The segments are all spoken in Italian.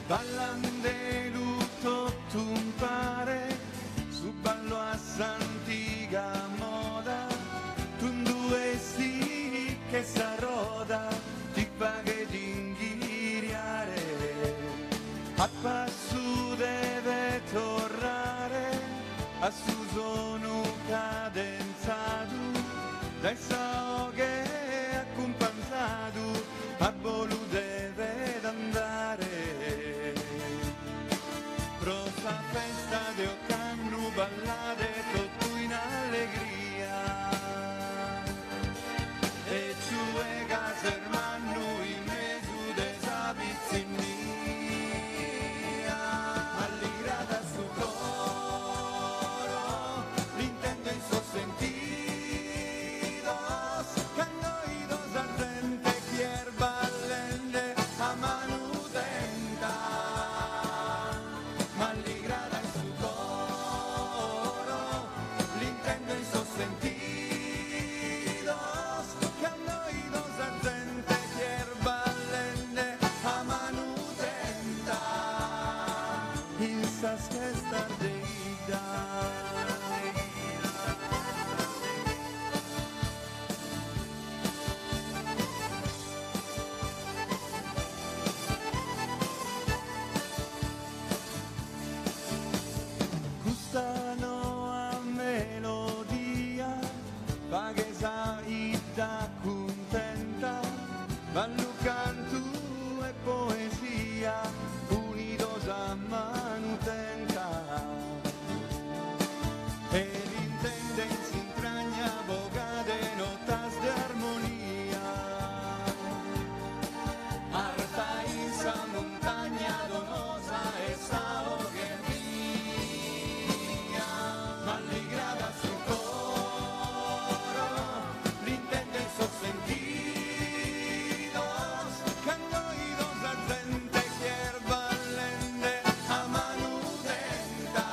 ballan de lutto tumpare, su ballo a s'antica moda, tu due sì che sa roda, ti paghe di inghiriare, a passo deve tornare, a su sono cadenzato, dai sao che accompagnato, a volu deve andare. Rosa festa de occannu ballate tutto in allegria, e ciue case ermannu in mezzo de sa pizzinnia, alligrata su coro, l'intendo in sos sentidos, cannoidos al gente chier ballende a manutenta, ma alligrata in su coro, l'intendo in sos sentidos, cannoidos al gente chier ballende a manutenta, in sas che stardeida. Gustano a melodia, va che sai da contenta, ballo canto e poesia, unidos a manutenta, e l'intendenza intragna bocate notas de armonia, arta in sa montagna donosa e sao che mia, ma alligrata su coro, l'intende in sos sentidos, cannoidos a gente chier ballende a manutenta,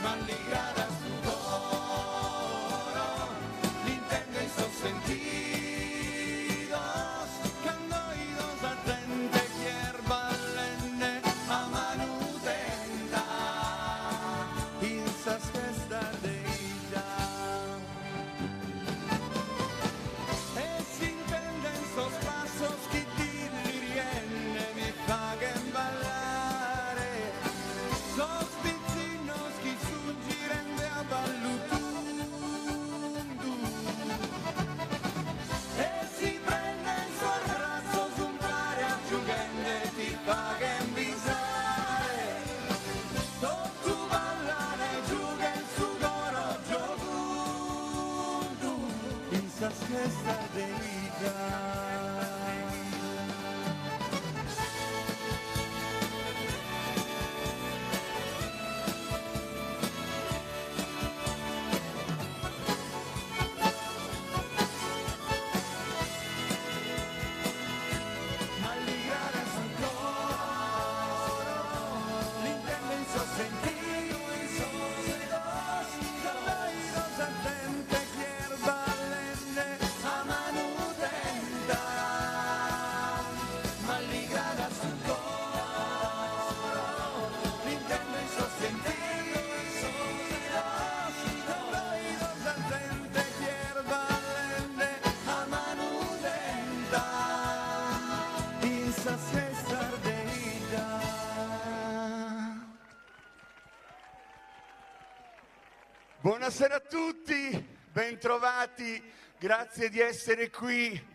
ma alligrata su coro, l'intende in sos sentidos, cannoidos a gente chier ballende a manutenta, in sas festa deita, e si intende in sos passos chi dilli rienne mi paguen ballare, sos pizzinos chi suggirende a ballutundu, e si prende in suo razzo zumpare a giugende ti paguen bisare, tu ballare giuguen su coro giogundu, in sas che stardeida. Alligrata sul coro, l'intendo in sos sentidos, cannoidos a gente chier ballende a manutenta, ma alligrata sul coro, l'intendo in sos sentidos, cannoidos a gente chier ballende a manutenta, in sas che stardeida. Buonasera a tutti, bentrovati, grazie di essere qui.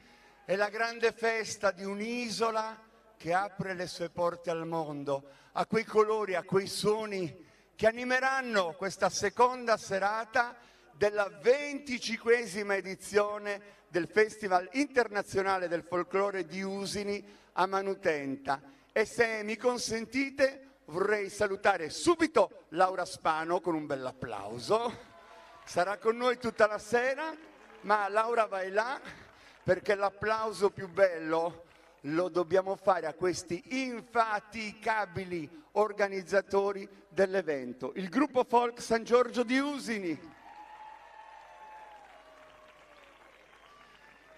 È la grande festa di un'isola che apre le sue porte al mondo, a quei colori, a quei suoni che animeranno questa seconda serata della 25esima edizione del Festival Internazionale del Folklore di Usini a Manutenta. E se mi consentite vorrei salutare subito Laura Spano con un bel applauso. Sarà con noi tutta la sera, ma Laura vai là perché l'applauso più bello lo dobbiamo fare a questi infaticabili organizzatori dell'evento, il gruppo folk San Giorgio di Usini.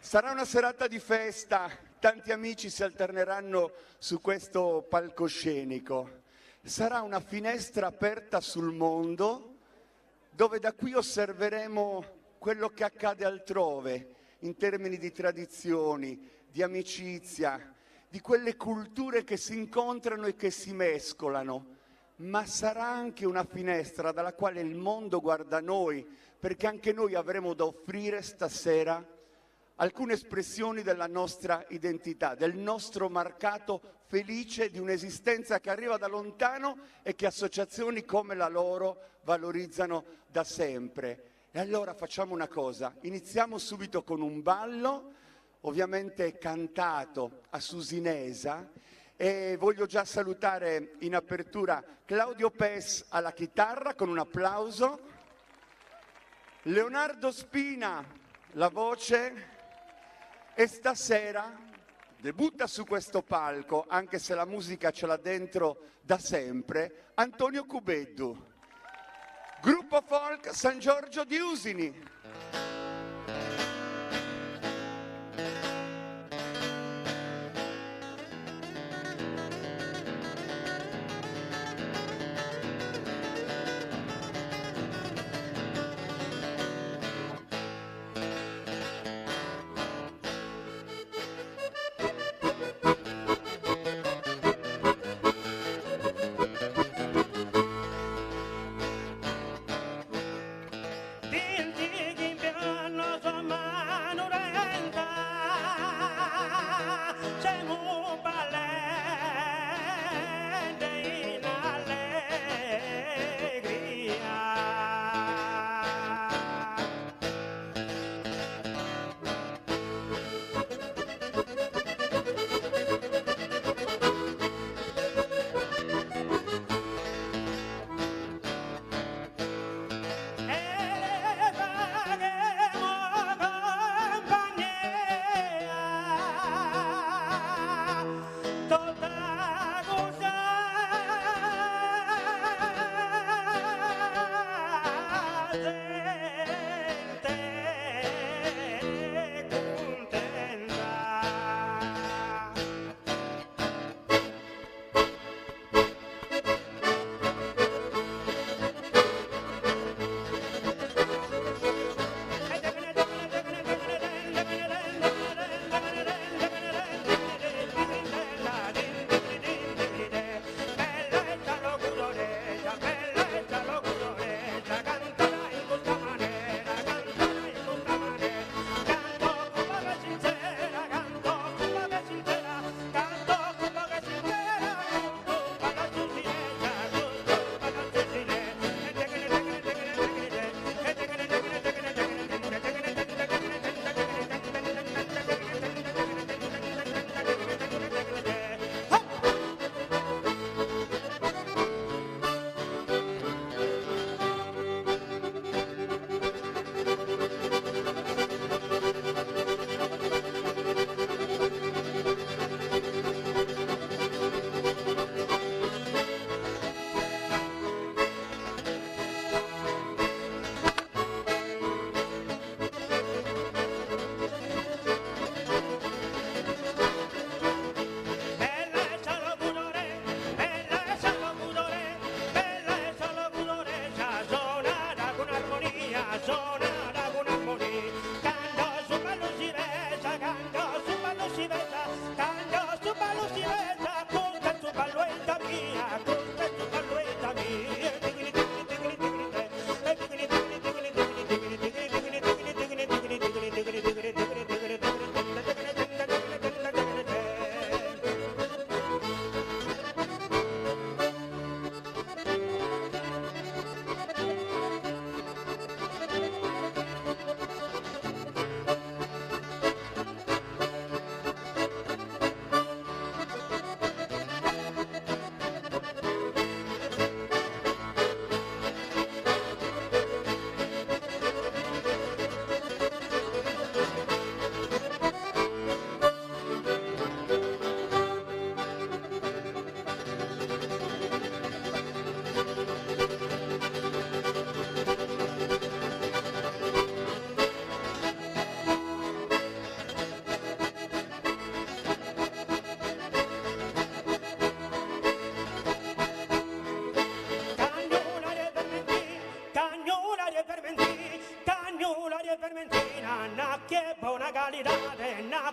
Sarà una serata di festa tanti amici si alterneranno su questo palcoscenico. Sarà una finestra aperta sul mondo, dove da qui osserveremo quello che accade altrove, in termini di tradizioni, di amicizia, di quelle culture che si incontrano e che si mescolano. Ma sarà anche una finestra dalla quale il mondo guarda noi, perché anche noi avremo da offrire stasera alcune espressioni della nostra identità, del nostro marcato felice di un'esistenza che arriva da lontano e che associazioni come la loro valorizzano da sempre. E allora facciamo una cosa, iniziamo subito con un ballo, ovviamente cantato a Susinesa, e voglio già salutare in apertura Claudio Pes alla chitarra con un applauso, Leonardo Spina la voce, e stasera debutta su questo palco, anche se la musica ce l'ha dentro da sempre, Antonio Cubeddu, gruppo folk San Giorgio di Usini. Din din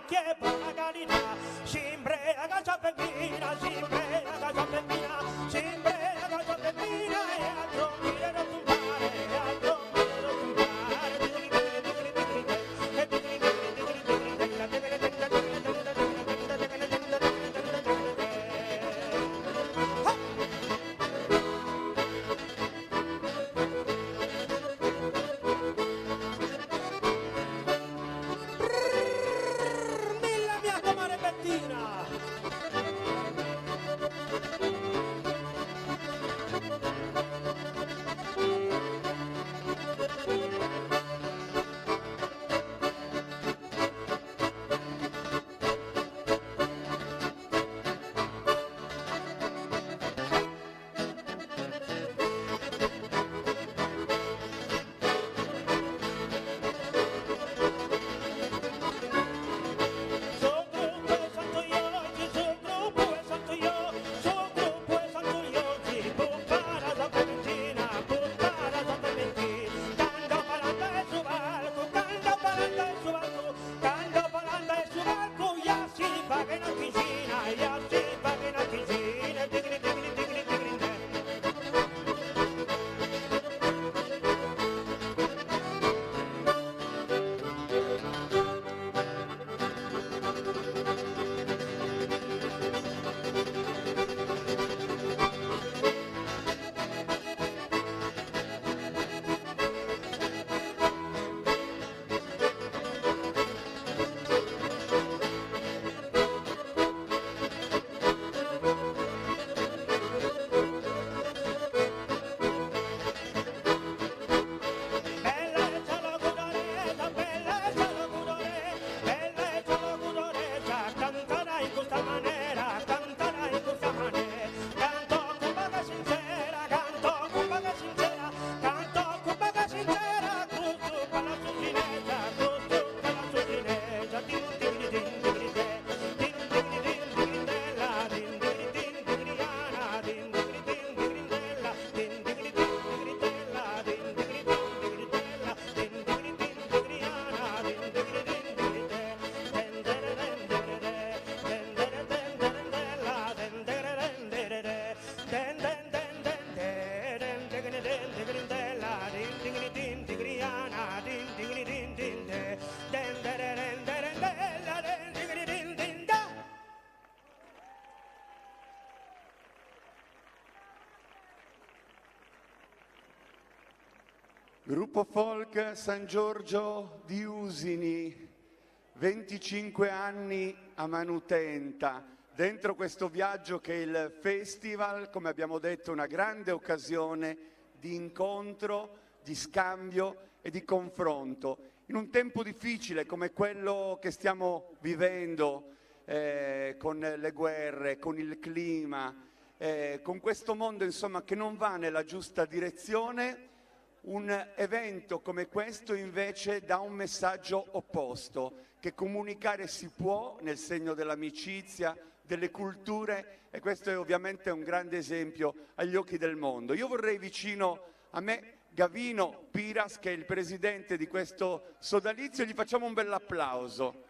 che buona carità, sempre la casa bambina, sempre la casa bambina, sempre la casa bambina, e a dormire non tumbare, e a dormire non Milla mia comare Bettina! Gruppo Folk San Giorgio di Usini, 25 anni a Manutenta, dentro questo viaggio che è il festival, come abbiamo detto, una grande occasione di incontro, di scambio e di confronto. In un tempo difficile come quello che stiamo vivendo, con le guerre, con il clima, con questo mondo insomma che non va nella giusta direzione, un evento come questo invece dà un messaggio opposto, che comunicare si può nel segno dell'amicizia, delle culture, e questo è ovviamente un grande esempio agli occhi del mondo. Io vorrei vicino a me Gavino Piras, che è il presidente di questo sodalizio, gli facciamo un bell'applauso.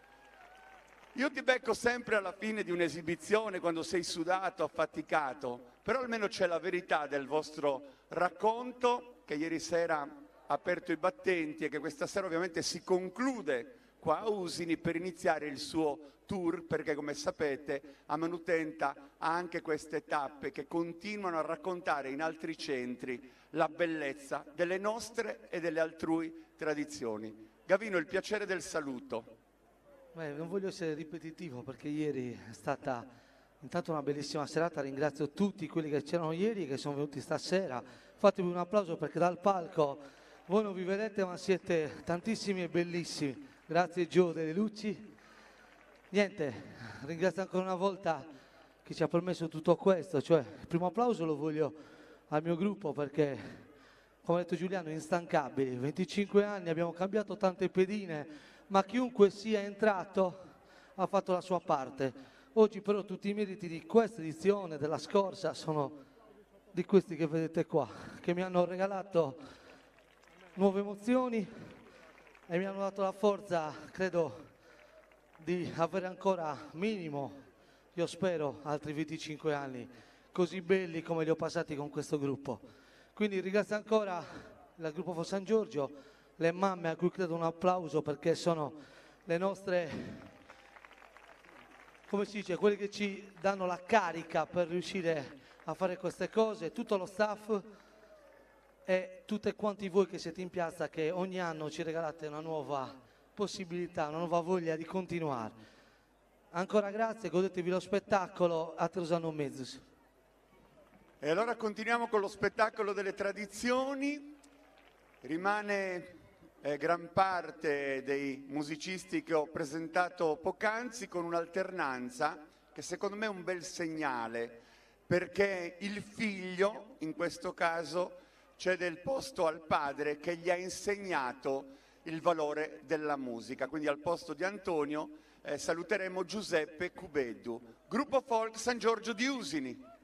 Io ti becco sempre alla fine di un'esibizione, quando sei sudato, affaticato, però almeno c'è la verità del vostro racconto, che ieri sera ha aperto i battenti e che questa sera ovviamente si conclude qua a Usini per iniziare il suo tour, perché come sapete a Manutenta ha anche queste tappe che continuano a raccontare in altri centri la bellezza delle nostre e delle altrui tradizioni. Gavino, il piacere del saluto. Non voglio essere ripetitivo perché ieri è stata intanto una bellissima serata, ringrazio tutti quelli che c'erano ieri e che sono venuti stasera. Fatemi un applauso perché dal palco voi non vi vedete ma siete tantissimi e bellissimi. Grazie Gio delle luci. Niente, ringrazio ancora una volta chi ci ha permesso tutto questo, cioè il primo applauso lo voglio al mio gruppo perché, come ha detto Giuliano, instancabili, 25 anni, abbiamo cambiato tante pedine, ma chiunque sia entrato ha fatto la sua parte. Oggi però tutti i meriti di questa edizione, della scorsa, sono di questi che vedete qua, che mi hanno regalato nuove emozioni e mi hanno dato la forza, credo, di avere ancora minimo, io spero, altri 25 anni così belli come li ho passati con questo gruppo. Quindi ringrazio ancora il gruppo For San Giorgio, le mamme a cui credo un applauso perché sono le nostre, come si dice, quelli che ci danno la carica per riuscire a fare queste cose, tutto lo staff e tutti quanti voi che siete in piazza che ogni anno ci regalate una nuova possibilità, una nuova voglia di continuare. Ancora grazie, godetevi lo spettacolo, Atrosano Mezzus. E allora continuiamo con lo spettacolo delle tradizioni. Rimane gran parte dei musicisti che ho presentato poc'anzi con un'alternanza che secondo me è un bel segnale, perché il figlio, in questo caso, cede il posto al padre che gli ha insegnato il valore della musica. Quindi al posto di Antonio saluteremo Giuseppe Cubeddu. Gruppo Folk San Giorgio di Usini.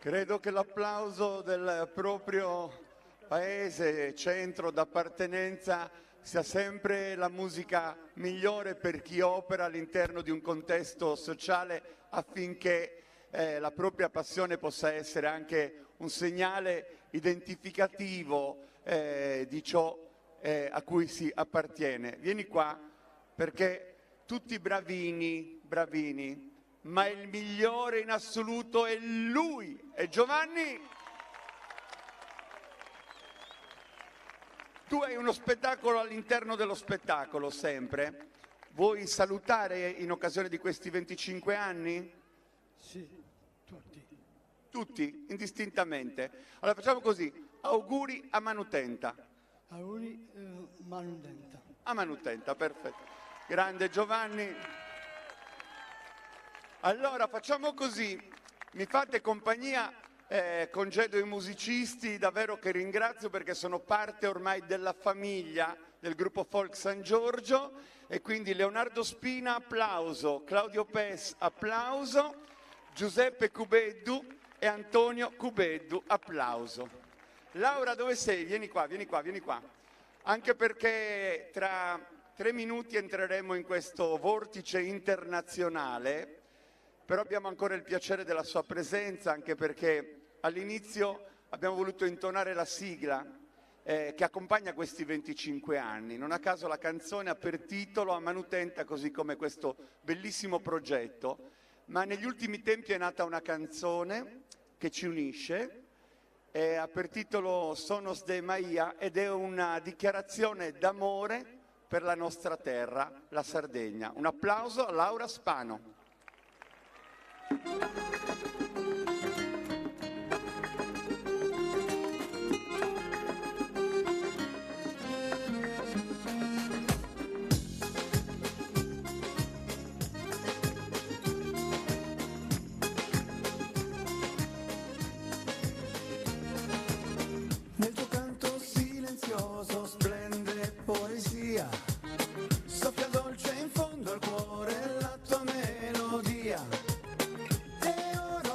Credo che l'applauso del proprio paese, centro d'appartenenza, sia sempre la musica migliore per chi opera all'interno di un contesto sociale affinché la propria passione possa essere anche un segnale identificativo di ciò a cui si appartiene. Vieni qua perché tutti bravini, bravini, ma il migliore in assoluto è lui, è Giovanni. Tu hai uno spettacolo all'interno dello spettacolo sempre. Vuoi salutare in occasione di questi 25 anni? Sì, tutti. Tutti, indistintamente. Allora facciamo così, auguri a Manutenta. Auguri Manutenta. A Manutenta, perfetto. Grande Giovanni. Allora facciamo così, mi fate compagnia, congedo i musicisti, davvero che ringrazio perché sono parte ormai della famiglia del gruppo Folk San Giorgio, e quindi Leonardo Spina, applauso, Claudio Pes, applauso, Giuseppe Cubeddu e Antonio Cubeddu, applauso. Laura, dove sei? Vieni qua, vieni qua, vieni qua. Anche perché tra 3 minuti entreremo in questo vortice internazionale, però abbiamo ancora il piacere della sua presenza, anche perché all'inizio abbiamo voluto intonare la sigla che accompagna questi 25 anni. Non a caso la canzone ha per titolo A Manutenta, così come questo bellissimo progetto, ma negli ultimi tempi è nata una canzone che ci unisce, ha per titolo Sonos de Maia ed è una dichiarazione d'amore per la nostra terra, la Sardegna. Un applauso a Laura Spano. Nel tuo canto silenzioso splende poesia, soffia dolce in fondo al cuore la tua melodia. E ora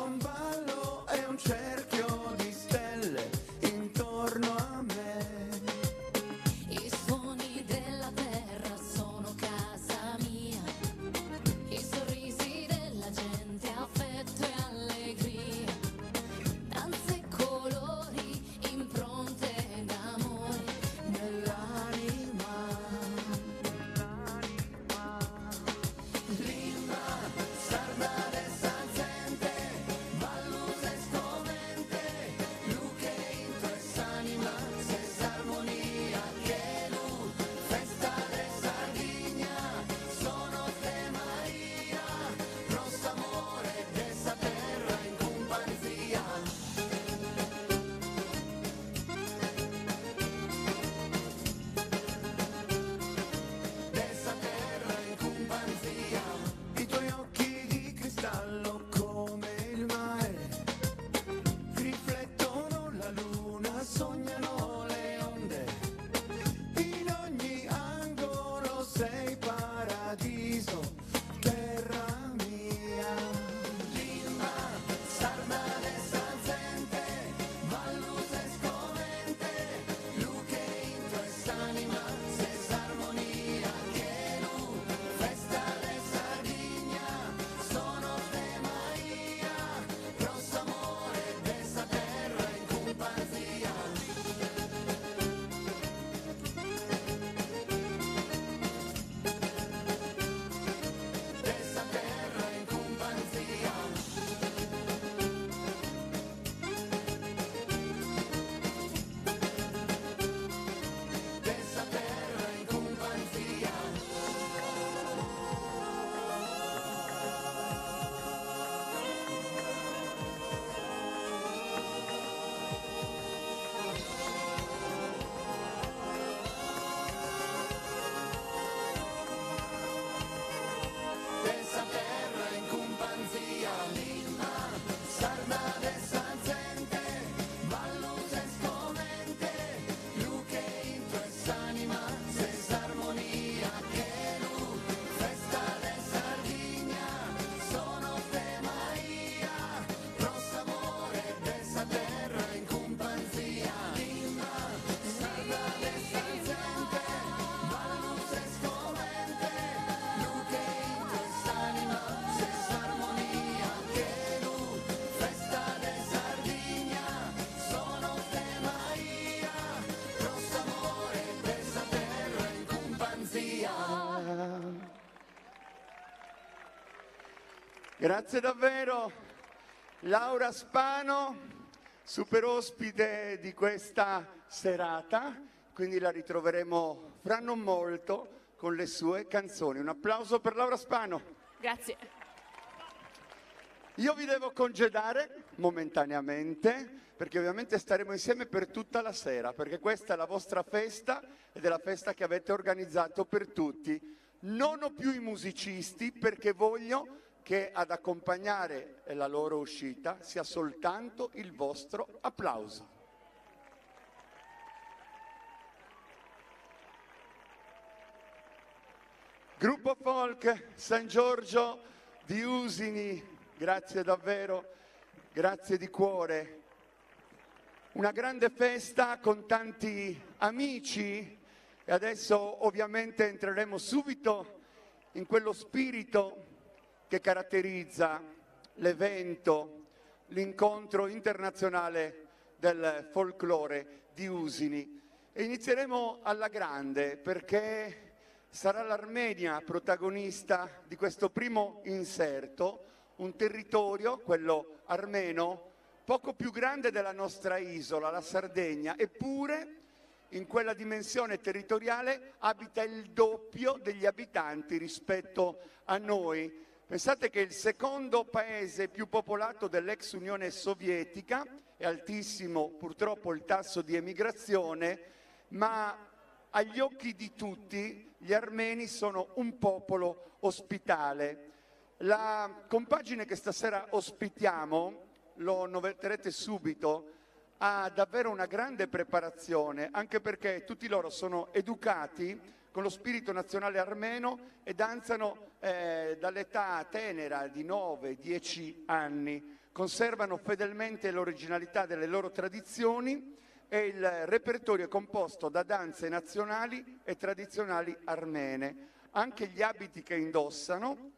Grazie davvero. Laura Spano, super ospite di questa serata, quindi la ritroveremo fra non molto con le sue canzoni. Un applauso per Laura Spano. Grazie. Io vi devo congedare momentaneamente, perché ovviamente staremo insieme per tutta la sera, perché questa è la vostra festa ed è la festa che avete organizzato per tutti. Non ho più i musicisti perché voglio che ad accompagnare la loro uscita sia soltanto il vostro applauso. Gruppo Folk San Giorgio di Usini, grazie davvero, grazie di cuore. Una grande festa con tanti amici e adesso ovviamente entreremo subito in quello spirito che caratterizza l'evento, l'incontro internazionale del folklore di Usini. E inizieremo alla grande perché sarà l'Armenia protagonista di questo primo inserto, un territorio, quello armeno, poco più grande della nostra isola, la Sardegna, eppure in quella dimensione territoriale abita il doppio degli abitanti rispetto a noi. Pensate che il secondo paese più popolato dell'ex Unione Sovietica, è altissimo purtroppo il tasso di emigrazione, ma agli occhi di tutti gli armeni sono un popolo ospitale. La compagine che stasera ospitiamo, lo noterete subito, ha davvero una grande preparazione, anche perché tutti loro sono educati con lo spirito nazionale armeno e danzano dall'età tenera di 9-10 anni. Conservano fedelmente l'originalità delle loro tradizioni e il repertorio è composto da danze nazionali e tradizionali armene. Anche gli abiti che indossano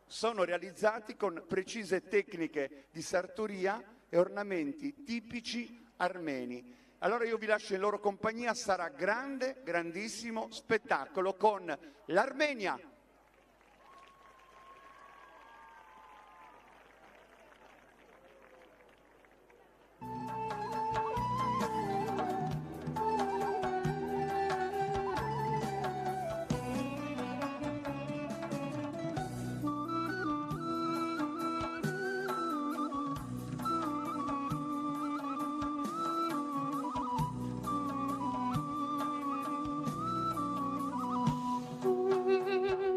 sono realizzati con precise tecniche di sartoria e ornamenti tipici armeni. Allora io vi lascio in loro compagnia, sarà grande, grandissimo spettacolo con l'Armenia. Mm-hmm.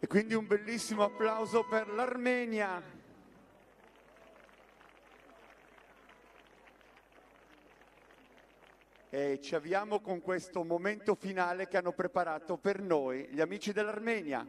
E quindi un bellissimo applauso per l'Armenia. E ci avviamo con questo momento finale che hanno preparato per noi gli amici dell'Armenia.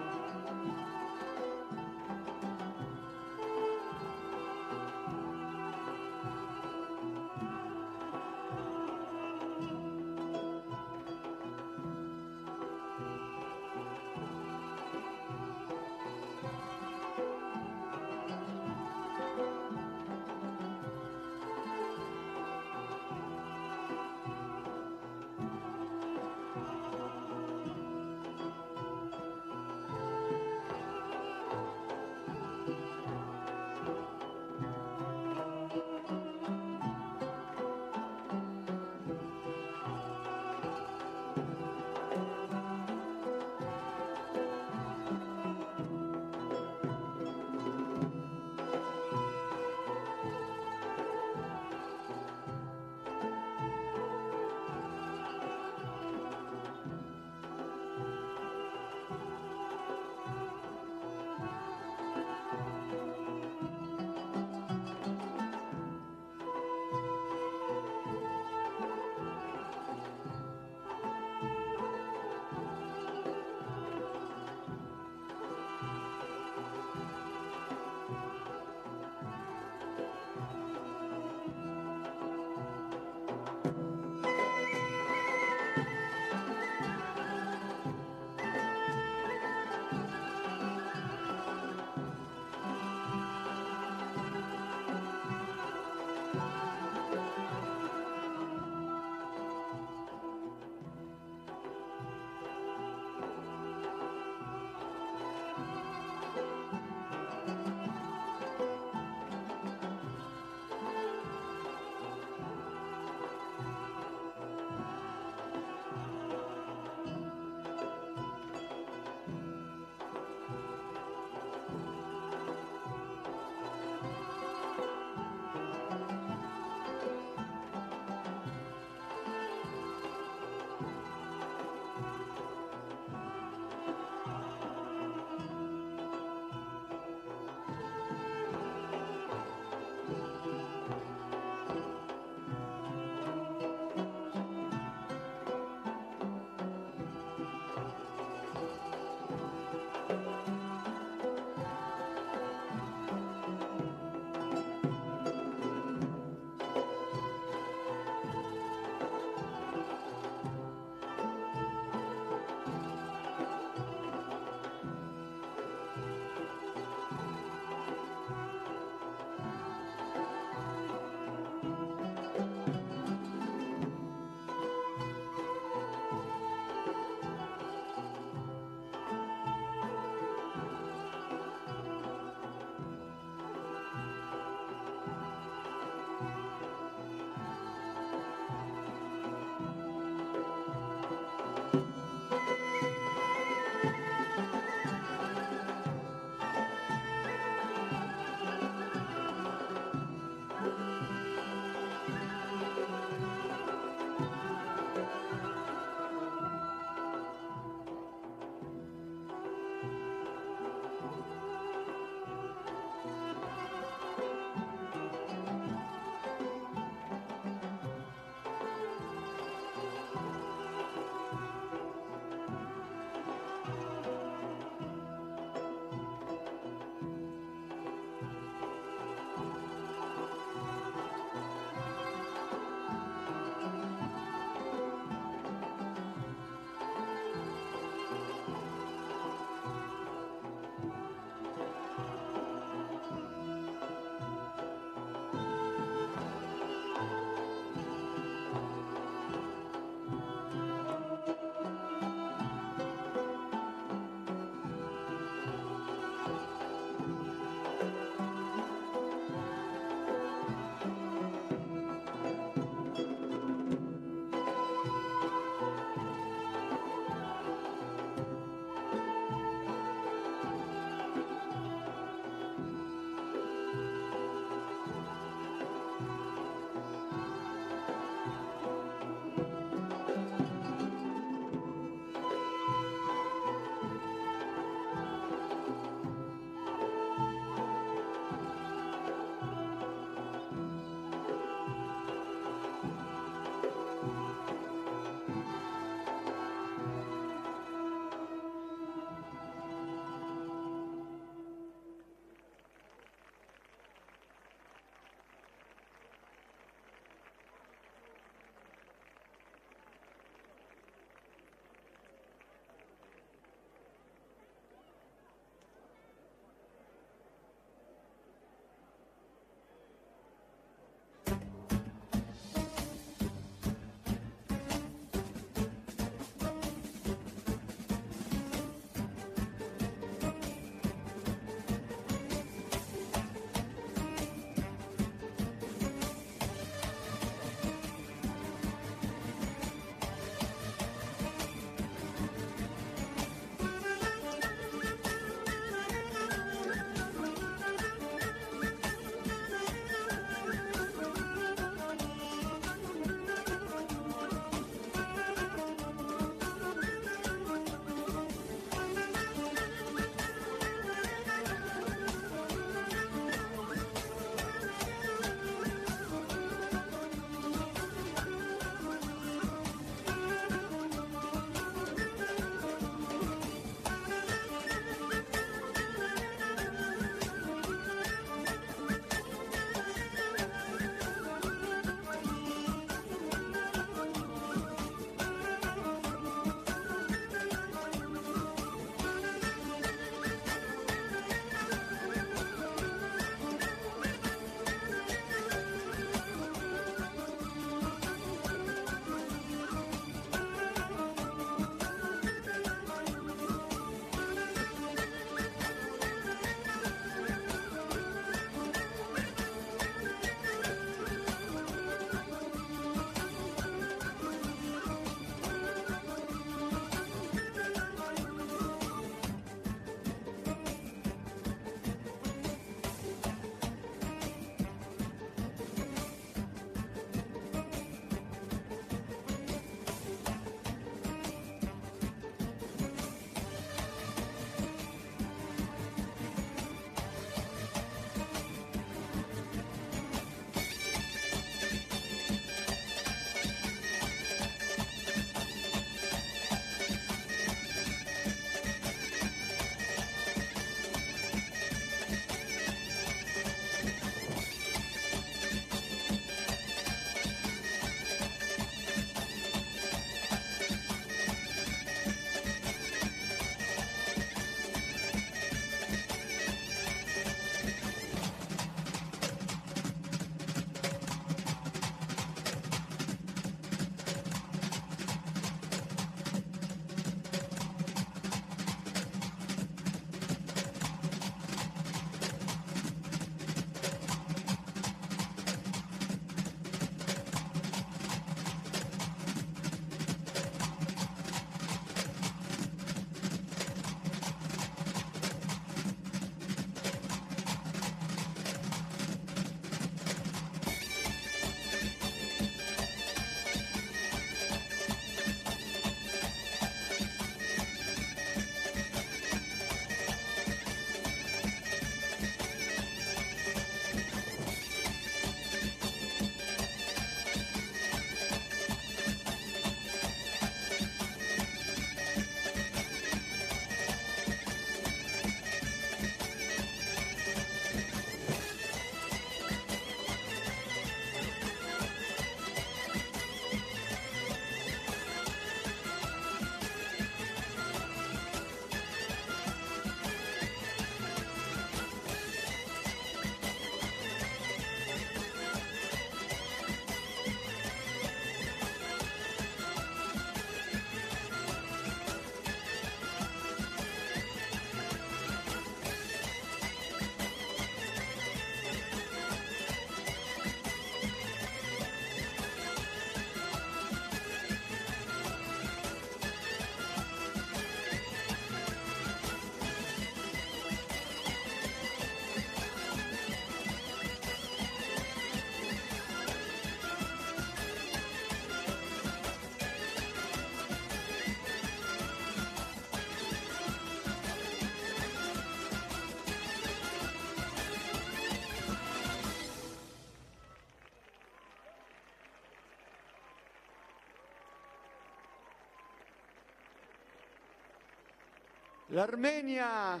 L'Armenia,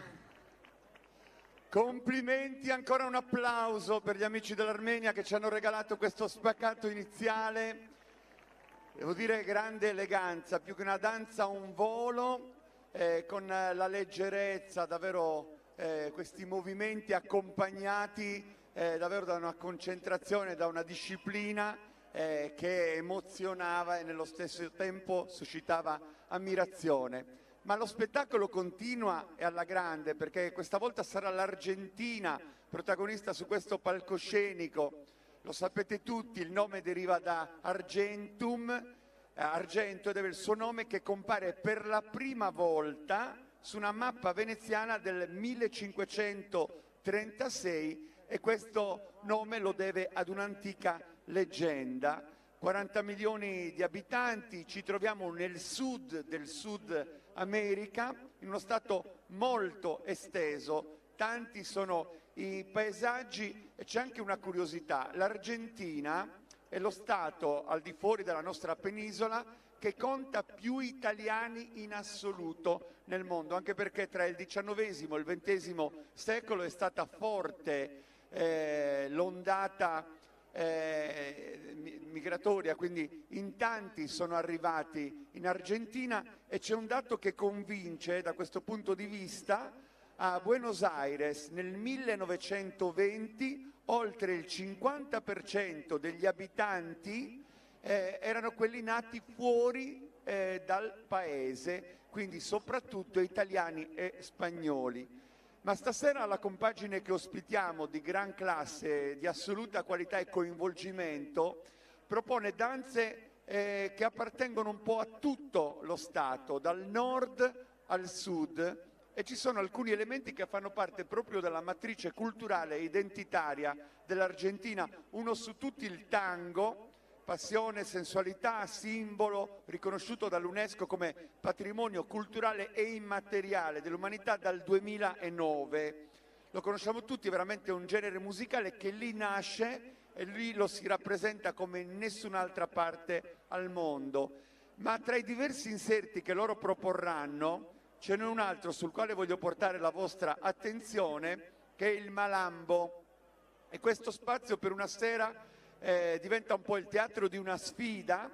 complimenti, ancora un applauso per gli amici dell'Armenia che ci hanno regalato questo spaccato iniziale. Devo dire grande eleganza, più che una danza un volo, con la leggerezza, davvero questi movimenti accompagnati davvero da una concentrazione, da una disciplina che emozionava e nello stesso tempo suscitava ammirazione. Ma lo spettacolo continua e alla grande, perché questa volta sarà l'Argentina protagonista su questo palcoscenico. Lo sapete tutti, il nome deriva da Argentum, argento, ed è il suo nome che compare per la prima volta su una mappa veneziana del 1536 e questo nome lo deve ad un'antica leggenda. 40 milioni di abitanti, ci troviamo nel sud del Sud America, in uno stato molto esteso, tanti sono i paesaggi e c'è anche una curiosità: l'Argentina è lo stato al di fuori della nostra penisola che conta più italiani in assoluto nel mondo, anche perché tra il XIX e il XX secolo è stata forte l'ondata migratoria, quindi in tanti sono arrivati in Argentina e c'è un dato che convince da questo punto di vista. A Buenos Aires nel 1920 oltre il 50% degli abitanti erano quelli nati fuori dal paese, quindi soprattutto italiani e spagnoli. Ma stasera la compagine che ospitiamo, di gran classe, di assoluta qualità e coinvolgimento, propone danze che appartengono un po' a tutto lo Stato, dal nord al sud, e ci sono alcuni elementi che fanno parte proprio della matrice culturale e identitaria dell'Argentina. Uno su tutti, il tango, passione, sensualità, simbolo riconosciuto dall'UNESCO come patrimonio culturale e immateriale dell'umanità dal 2009. Lo conosciamo tutti, è veramente un genere musicale che lì nasce e lì lo si rappresenta come in nessun'altra parte al mondo. Ma tra i diversi inserti che loro proporranno ce n'è un altro sul quale voglio portare la vostra attenzione, che è il malambo. E questo spazio per una sera diventa un po' il teatro di una sfida,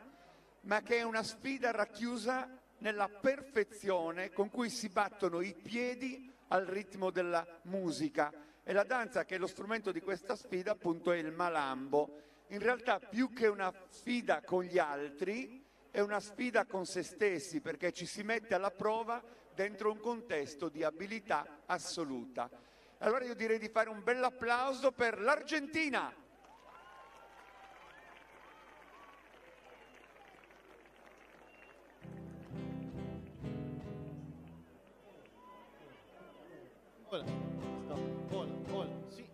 ma che è una sfida racchiusa nella perfezione con cui si battono i piedi al ritmo della musica. E la danza, che è lo strumento di questa sfida, appunto, è il malambo. In realtà, più che una sfida con gli altri, è una sfida con se stessi, perché ci si mette alla prova dentro un contesto di abilità assoluta. Allora io direi di fare un bel applauso per l'Argentina. Hola, hola, hola, sí.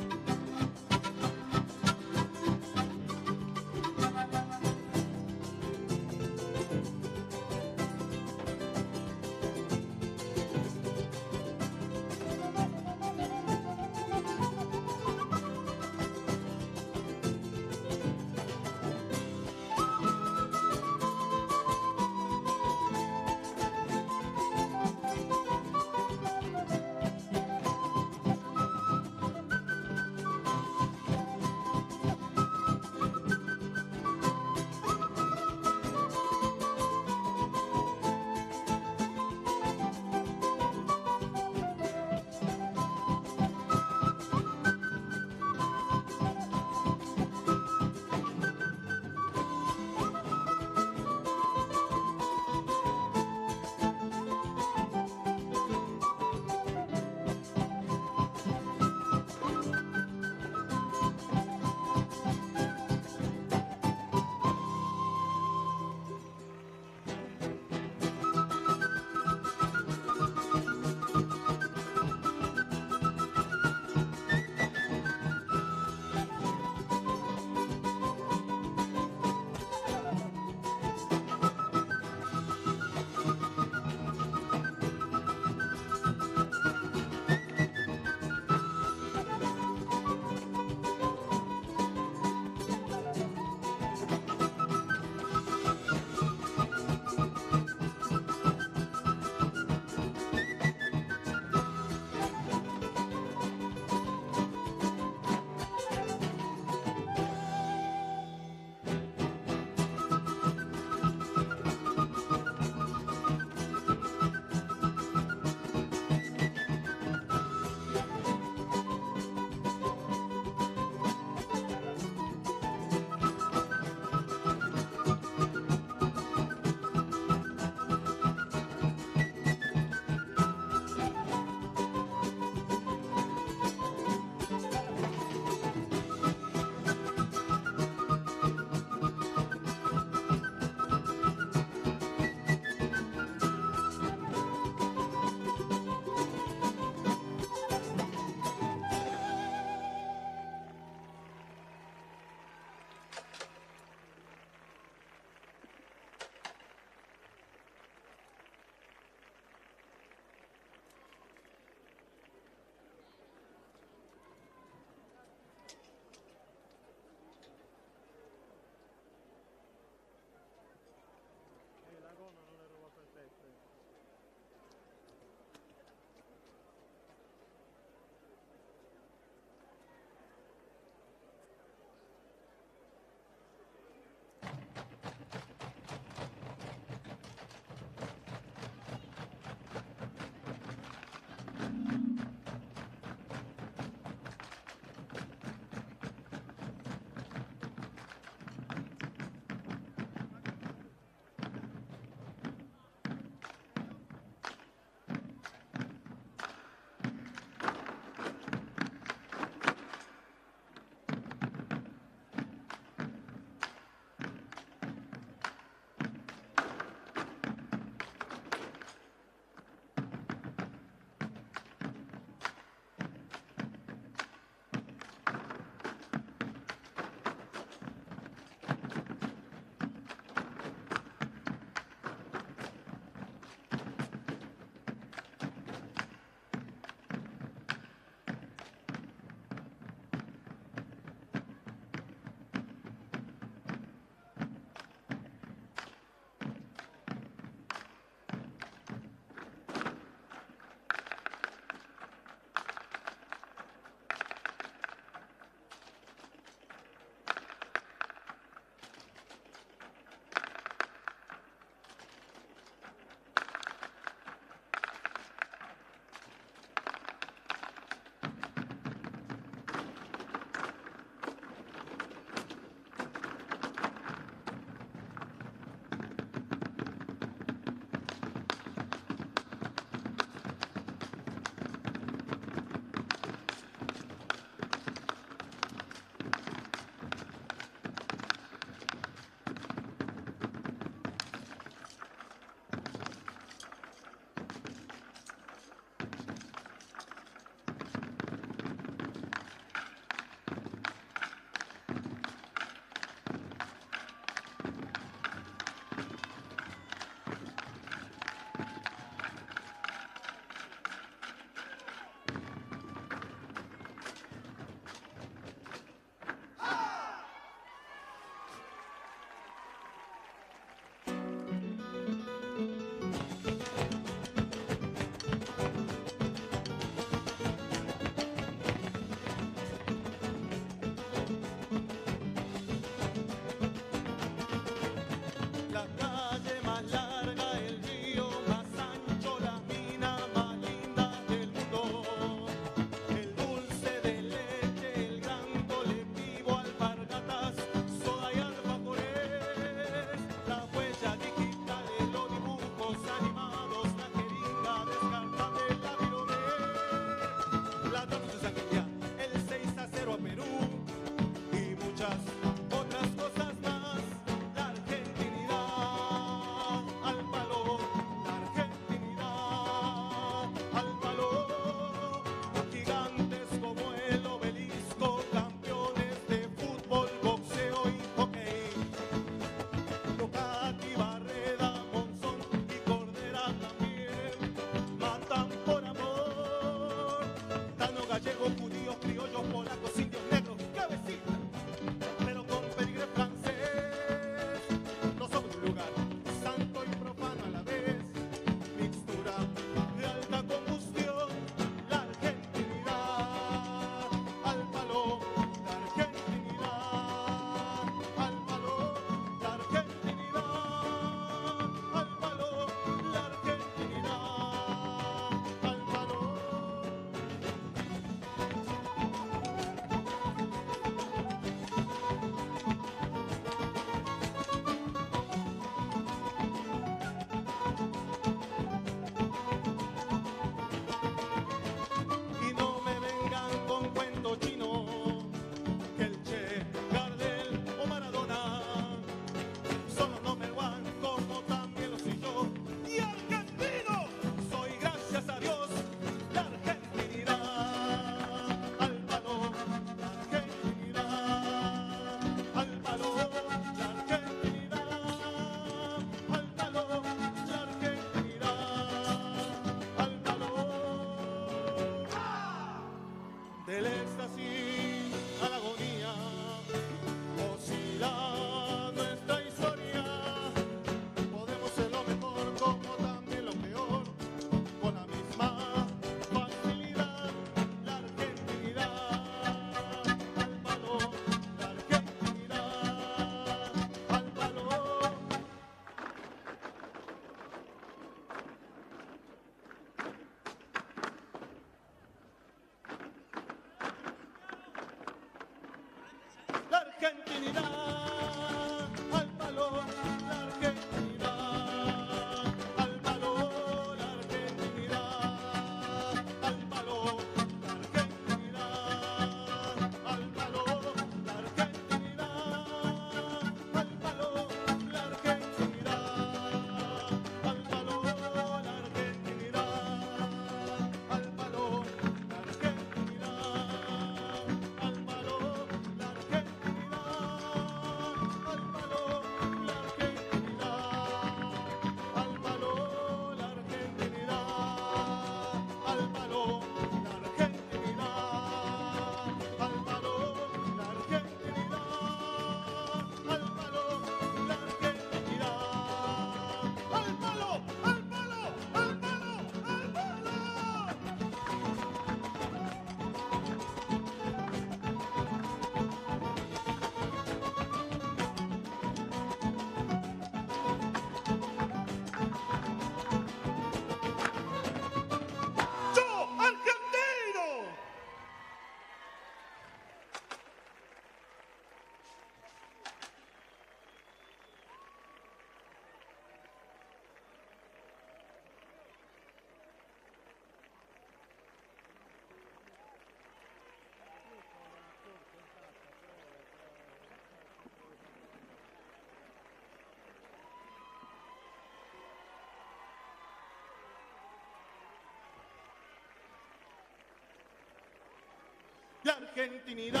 argentinidad,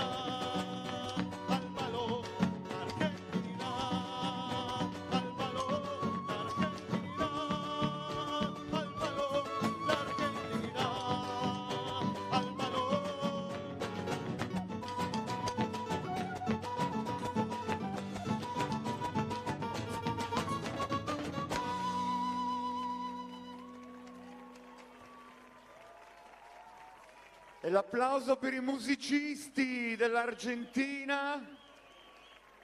al valor, la argentinidad, al valor, la argentinidad, al valor, la argentinidad, al valor. E l'applauso per i musicisti dell'Argentina,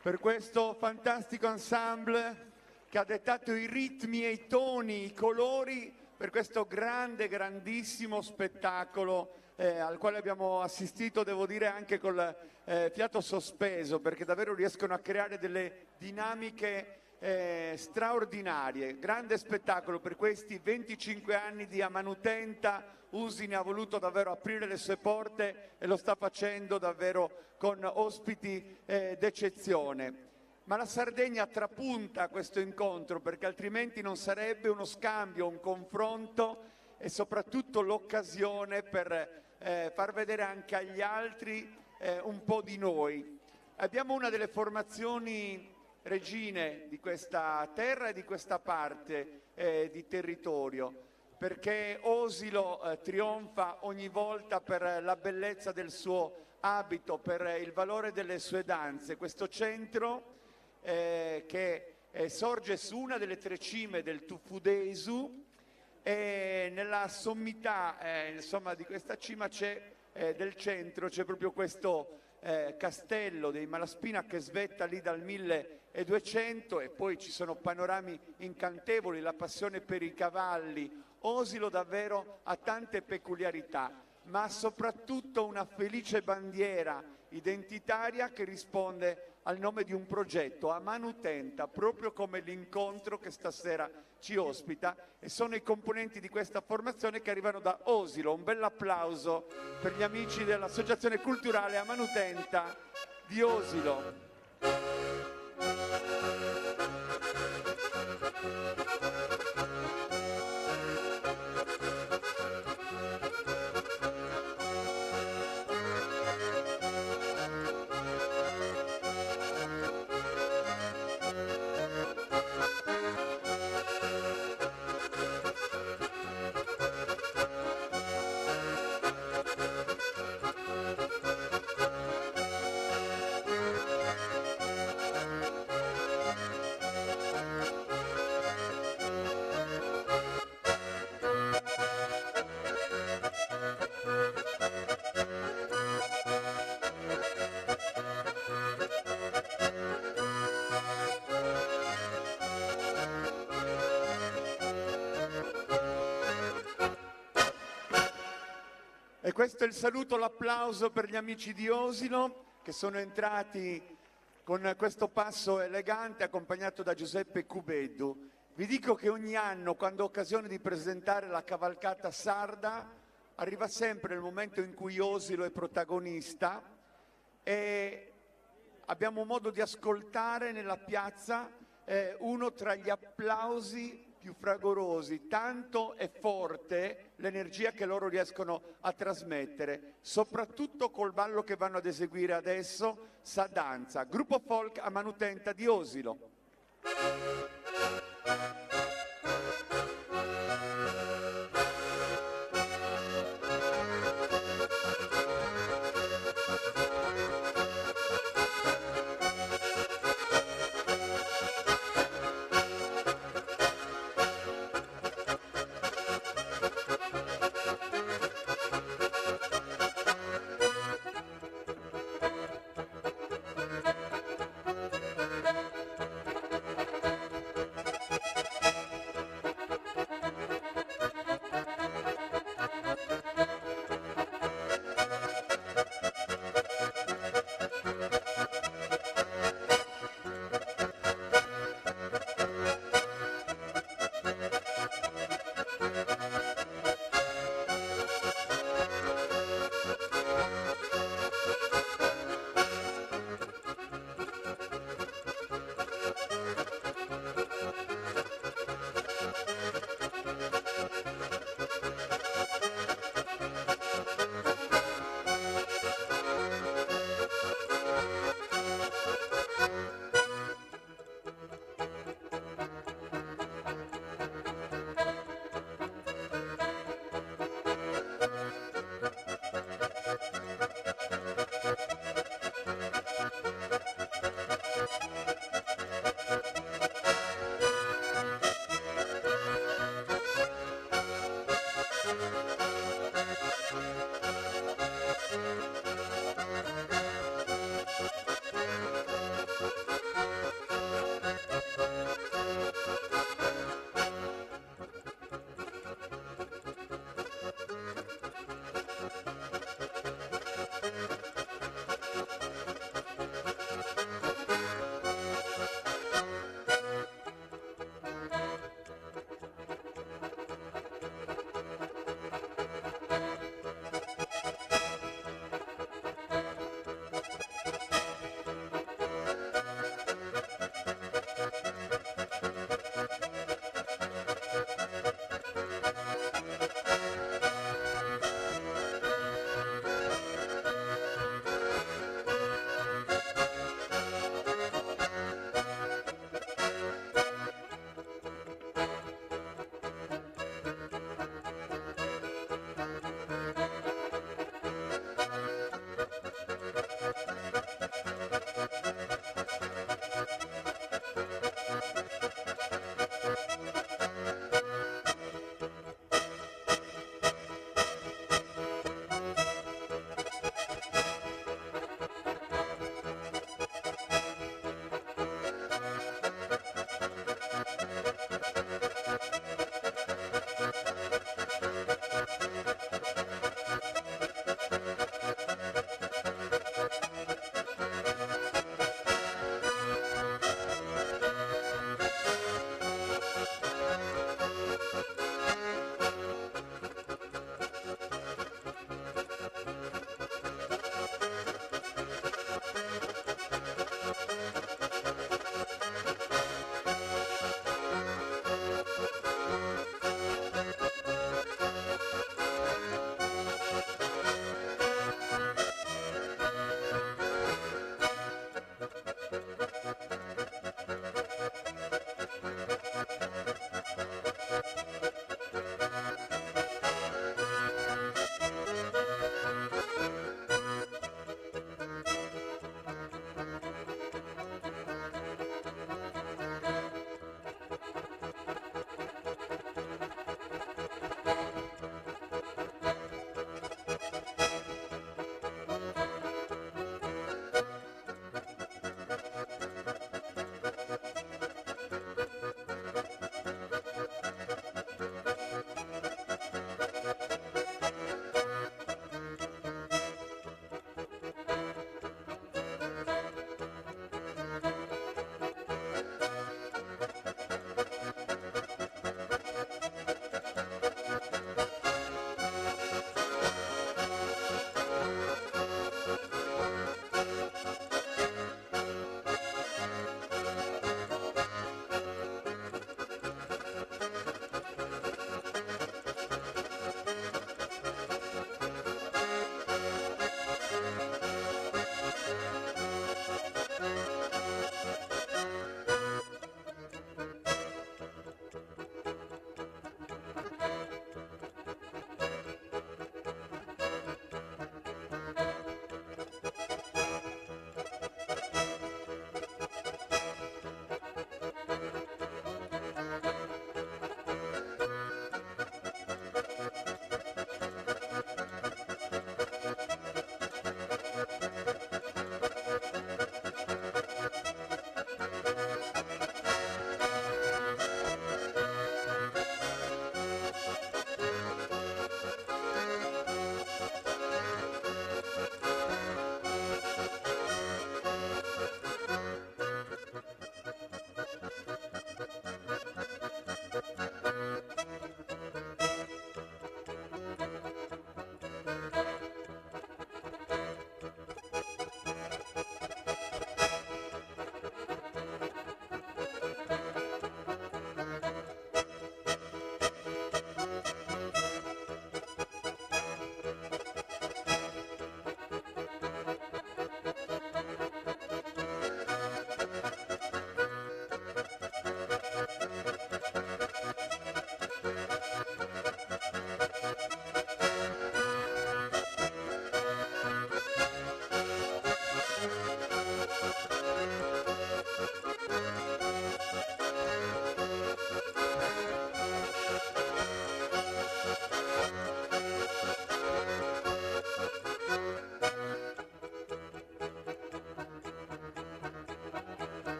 per questo fantastico ensemble che ha dettato i ritmi e i toni, i colori per questo grande, grandissimo spettacolo al quale abbiamo assistito, devo dire, anche col fiato sospeso, perché davvero riescono a creare delle dinamiche straordinarie. Grande spettacolo per questi 25 anni di Amanutenta. Usine ha voluto davvero aprire le sue porte e lo sta facendo davvero con ospiti d'eccezione. Ma la Sardegna trapunta questo incontro, perché altrimenti non sarebbe uno scambio, un confronto e soprattutto l'occasione per far vedere anche agli altri un po' di noi. Abbiamo una delle formazioni regine di questa terra e di questa parte di territorio, perché Osilo trionfa ogni volta per la bellezza del suo abito, per il valore delle sue danze. Questo centro che sorge su una delle tre cime del Tufudesu, e nella sommità insomma, di questa cima del centro c'è proprio questo castello dei Malaspina che svetta lì dal 1200, e poi ci sono panorami incantevoli, la passione per i cavalli. Osilo davvero ha tante peculiarità, ma soprattutto una felice bandiera identitaria che risponde al nome di un progetto, Amanutenta, proprio come l'incontro che stasera ci ospita, e sono i componenti di questa formazione che arrivano da Osilo. Un bel applauso per gli amici dell'Associazione Culturale Amanutenta di Osilo. E questo è il saluto, l'applauso per gli amici di Osilo che sono entrati con questo passo elegante accompagnato da Giuseppe Cubeddu. Vi dico che ogni anno, quando ho occasione di presentare la cavalcata sarda, arriva sempre il momento in cui Osilo è protagonista e abbiamo modo di ascoltare nella piazza uno tra gli applausi più fragorosi. Tanto è forte l'energia che loro riescono a trasmettere, soprattutto col ballo che vanno ad eseguire adesso, Sadanza, gruppo folk Amanutenta di Osilo.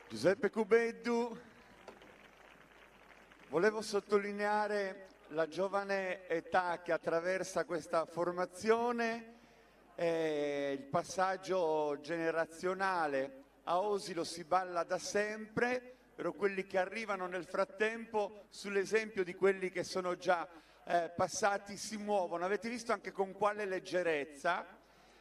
Giuseppe Cubeddu, volevo sottolineare la giovane età che attraversa questa formazione, il passaggio generazionale. A Osilo si balla da sempre, però quelli che arrivano nel frattempo, sull'esempio di quelli che sono già passati, si muovono. Avete visto anche con quale leggerezza?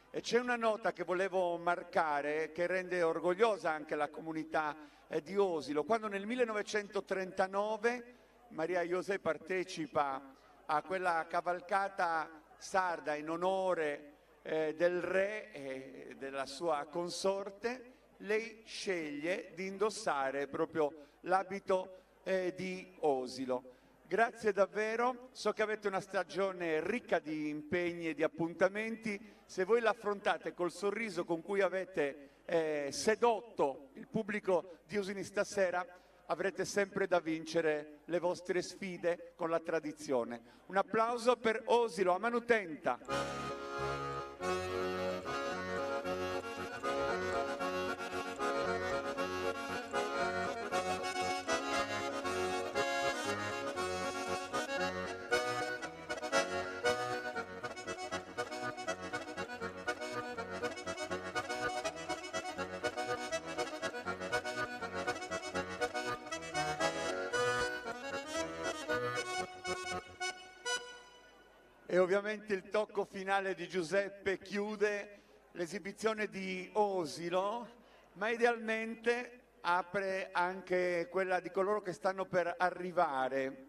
E c'è una nota che volevo marcare che rende orgogliosa anche la comunità di Osilo. Quando nel 1939 Maria José partecipa a quella cavalcata sarda in onore del re e della sua consorte, lei sceglie di indossare proprio l'abito di Osilo. Grazie davvero, so che avete una stagione ricca di impegni e di appuntamenti. Se voi l'affrontate col sorriso con cui avete sedotto il pubblico di Osini stasera, avrete sempre da vincere le vostre sfide con la tradizione. Un applauso per Osilo, a mano tenta. E ovviamente il tocco finale di Giuseppe chiude l'esibizione di Osilo, ma idealmente apre anche quella di coloro che stanno per arrivare.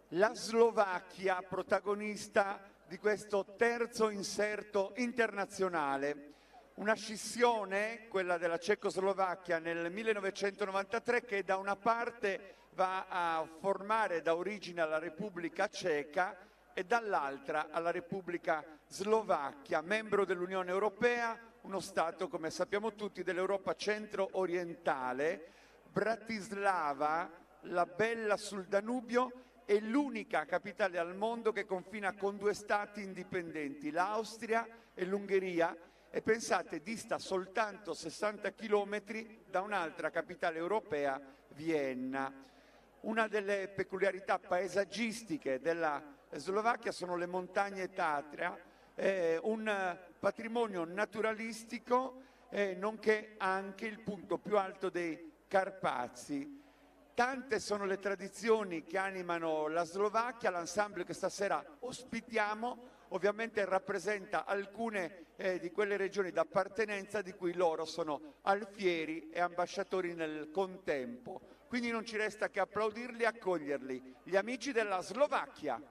La Slovacchia, protagonista di questo terzo inserto internazionale. Una scissione, quella della Cecoslovacchia nel 1993, che da una parte va a formare da origine la Repubblica Ceca e dall'altra alla Repubblica Slovacchia, membro dell'Unione Europea, uno Stato, come sappiamo tutti, dell'Europa centro-orientale. Bratislava, la bella sul Danubio, è l'unica capitale al mondo che confina con due Stati indipendenti, l'Austria e l'Ungheria, e pensate, dista soltanto 60 chilometri da un'altra capitale europea, Vienna. Una delle peculiarità paesaggistiche della Slovacchia sono le montagne Tatria, un patrimonio naturalistico, nonché anche il punto più alto dei Carpazi. Tante sono le tradizioni che animano la Slovacchia. L'ensemble che stasera ospitiamo ovviamente rappresenta alcune di quelle regioni d'appartenenza di cui loro sono alfieri e ambasciatori nel contempo. Quindi non ci resta che applaudirli e accoglierli, gli amici della Slovacchia.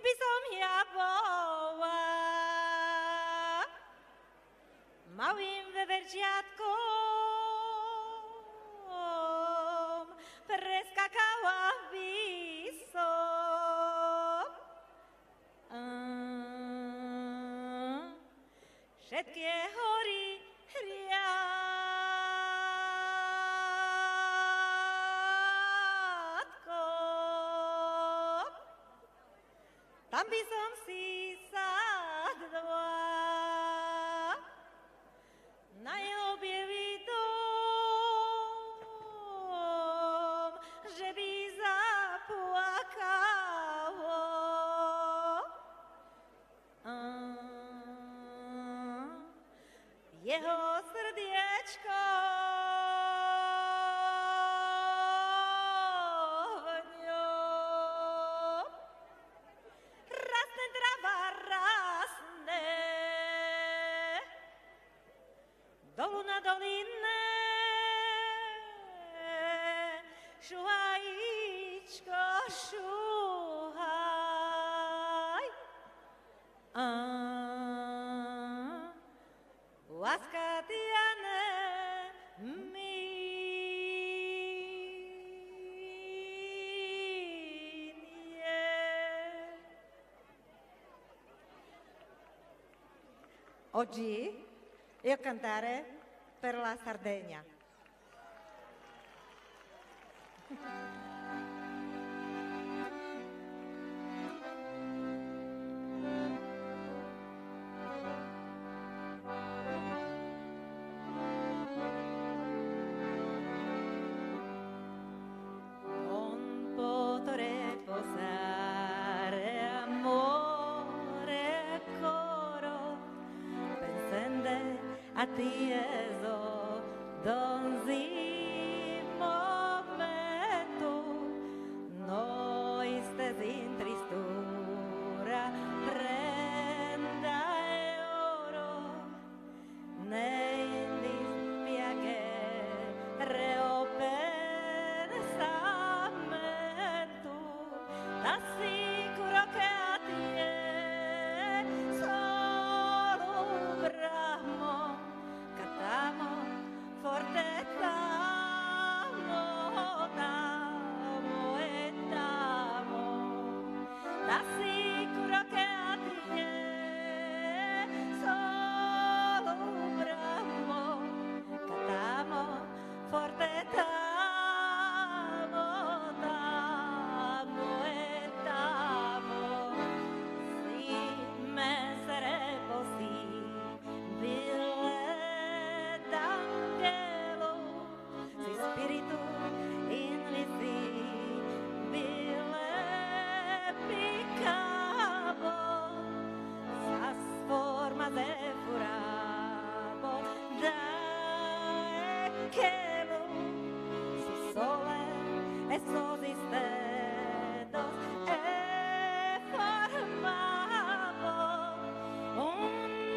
bisogna boa, ma vim vevergiatkom, preskakał abiso. Všetkie hory riadkom, tam by som si sadla na neobjevý dom, že by zaplakalo. Jeho srdiečko v ňom rasne trava, rasne dolu na doline, šuhajíčko, šuhaj. Láska Diane minie. Oggi io cantare per la Sardegna. Non potrei posare amore coro pensando a ti eso donzi momento noi stesi in tristura prenda e oro nei dispiacere o pensamento t'assicuro che a te solo un bramo cantamo forte t'amo e t'amo t'assicuro che a te solo un bramo cantamo forte t'amo, t'amo e t'amo. Si me sarebbe possibile d'angelo, si spirito invisibile piccavo, sas formas de furabo da cielo, si sole e sosistedos e formavo un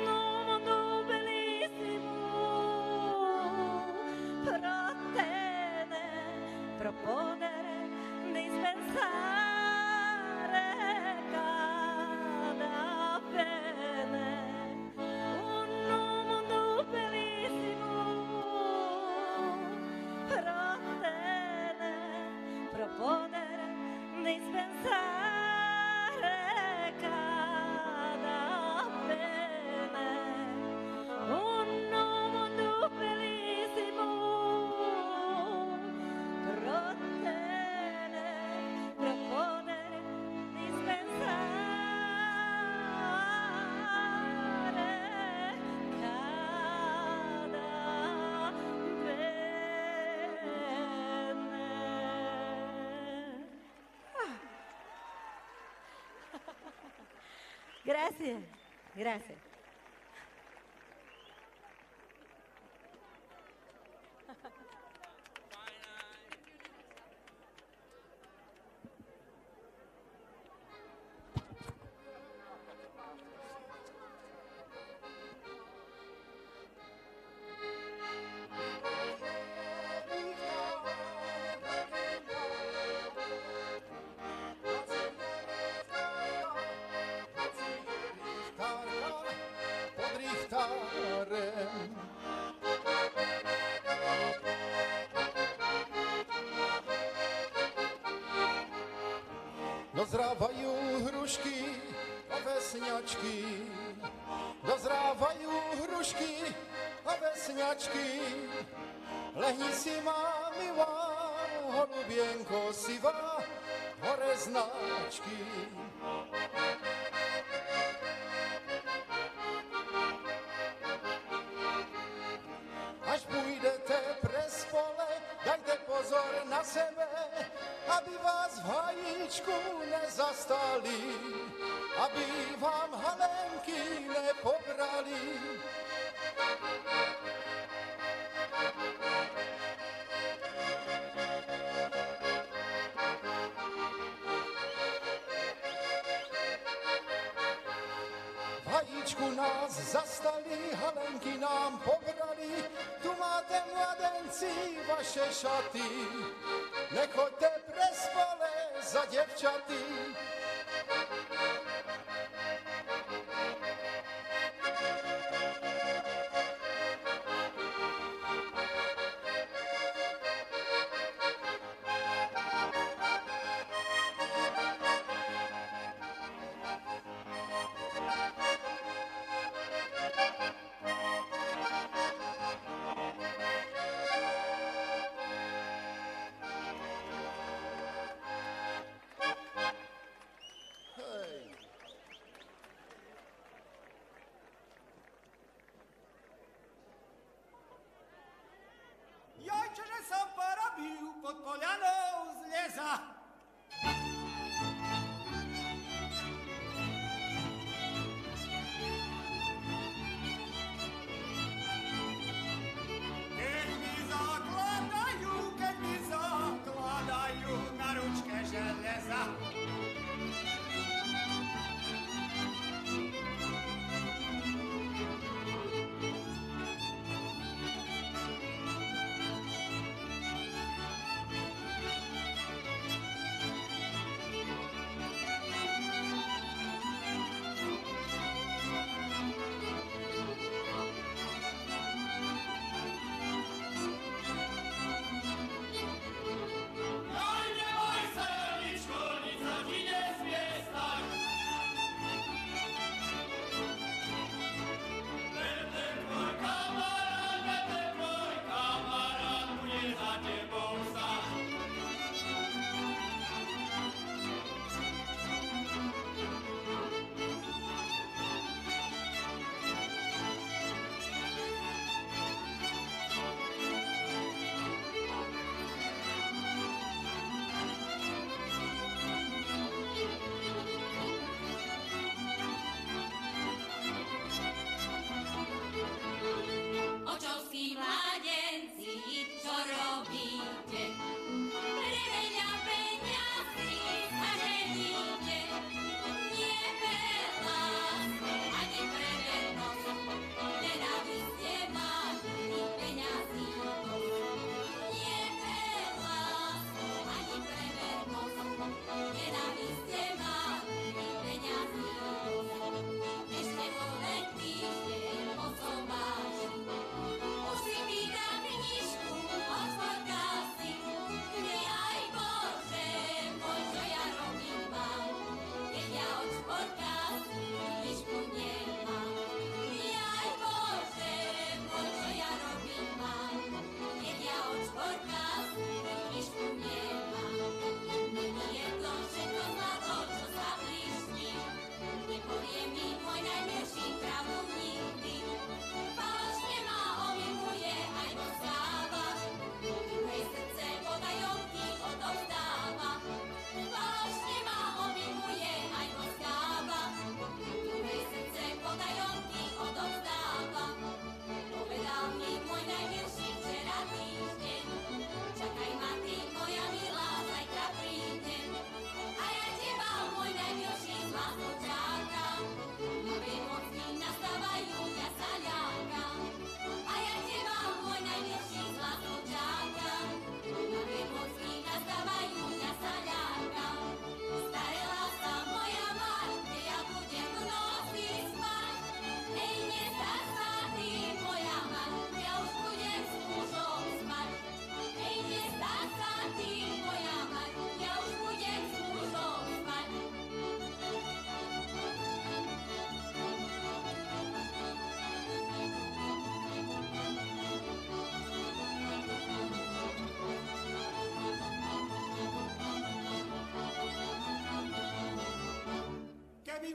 mondo bellissimo protene proponere dispensare cada bene un mondo bellissimo protene proponere dispensare cada bene un mondo bellissimo protene proponere dispensare cada bene. Grazie, grazie. Dozrávajú hrušky, ovesňačky, dozrávajú hrušky, ovesňačky. Lehni si má milá, holubienko sivá, hore značky. Až půjdete přes pole, dajte pozor na sebe, aby vás v hajíčku nezastali, aby vám halenky nepobrali. V hajíčku nás zastali, halenky nám pobrali, tu máte mladenci vaše šaty, nechoďte přes pole za děvčaty. Jojče, že som porobil pod polianou z lesa. Keď mi zakladajú na ručke železa.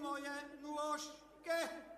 moje nůžky.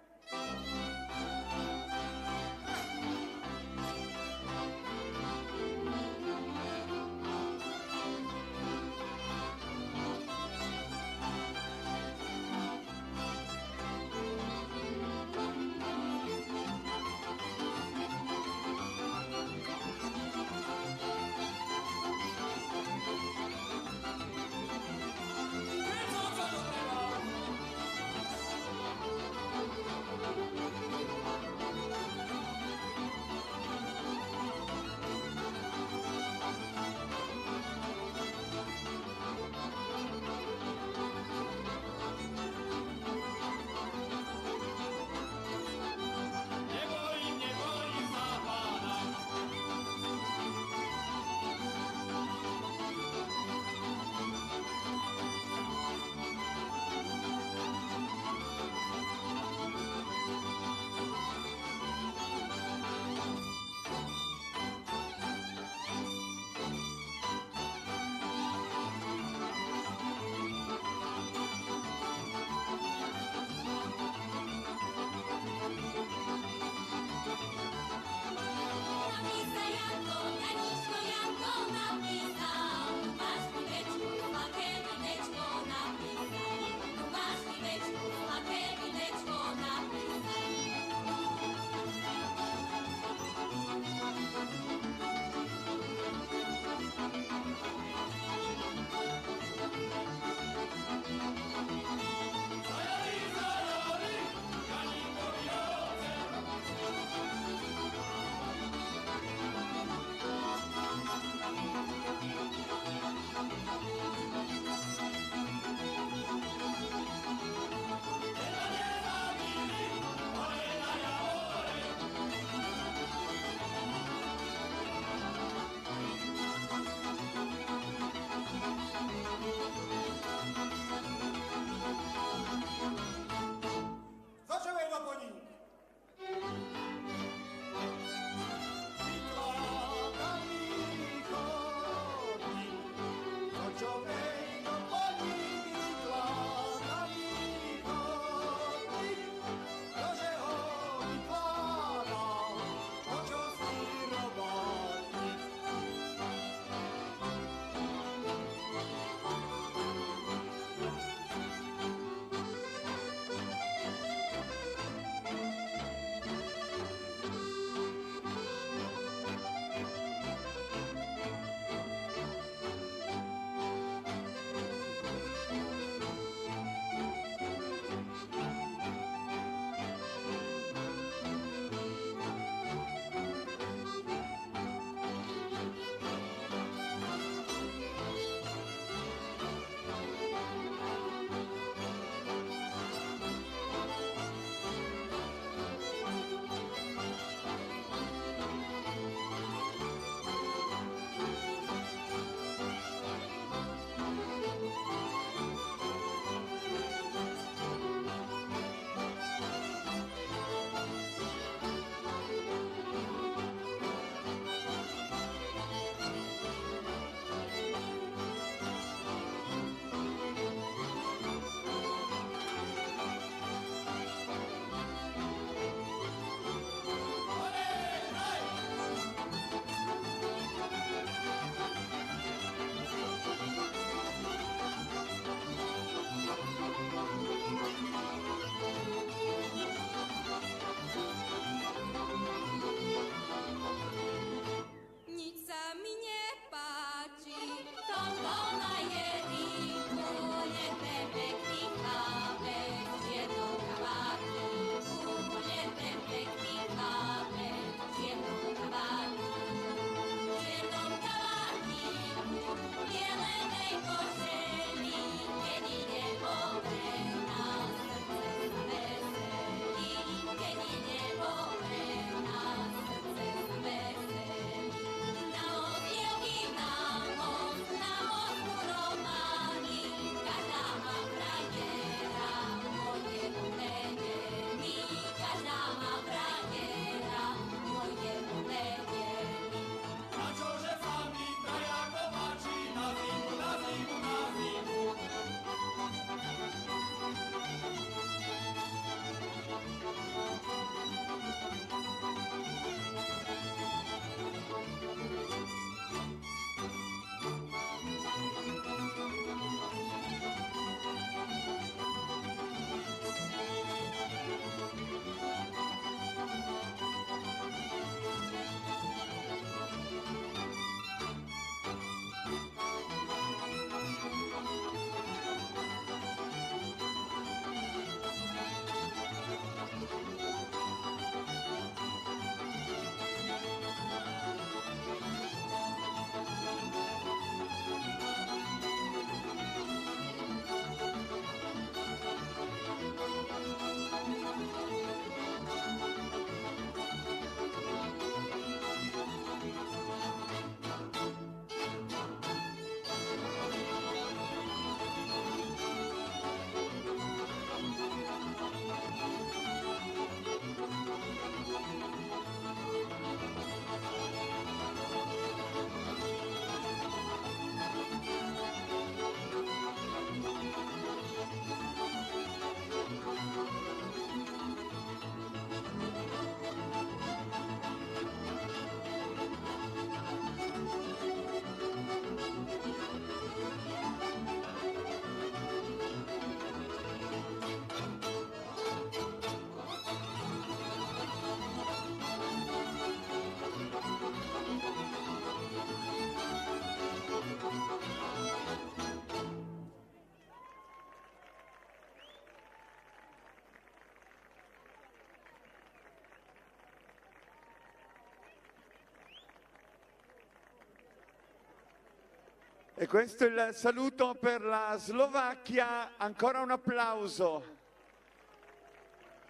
E questo è il saluto per la Slovacchia. Ancora un applauso.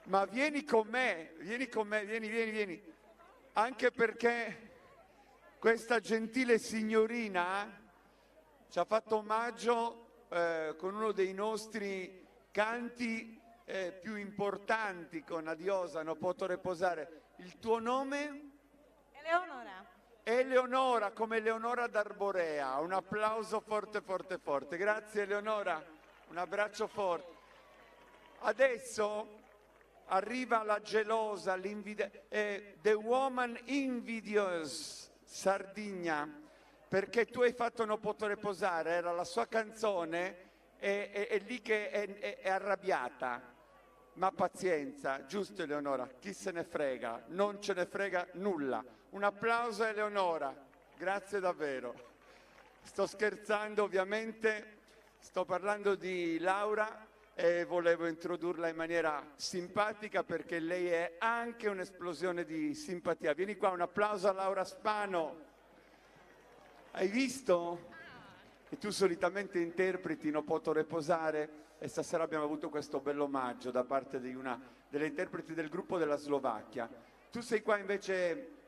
Ma vieni con me, vieni. Anche perché questa gentile signorina ci ha fatto omaggio con uno dei nostri canti più importanti con Adiosa, non posso riposare. Il tuo nome? Eleonora. Eleonora, come Eleonora d'Arborea. Un applauso forte. Grazie Eleonora, un abbraccio forte. Adesso arriva la gelosa, The Woman Invidious, Sardigna, perché tu hai fatto Non posso riposare, era la sua canzone, è lì che è arrabbiata. Ma pazienza, giusto Eleonora, chi se ne frega, non ce ne frega nulla. Un applauso a Eleonora, grazie davvero. Sto scherzando ovviamente, sto parlando di Laura e volevo introdurla in maniera simpatica perché lei è anche un'esplosione di simpatia. Vieni qua, un applauso a Laura Spano. Hai visto? E tu solitamente interpreti Non posso riposare e stasera abbiamo avuto questo bell'omaggio da parte di una delle interpreti del gruppo della Slovacchia. Tu sei qua invece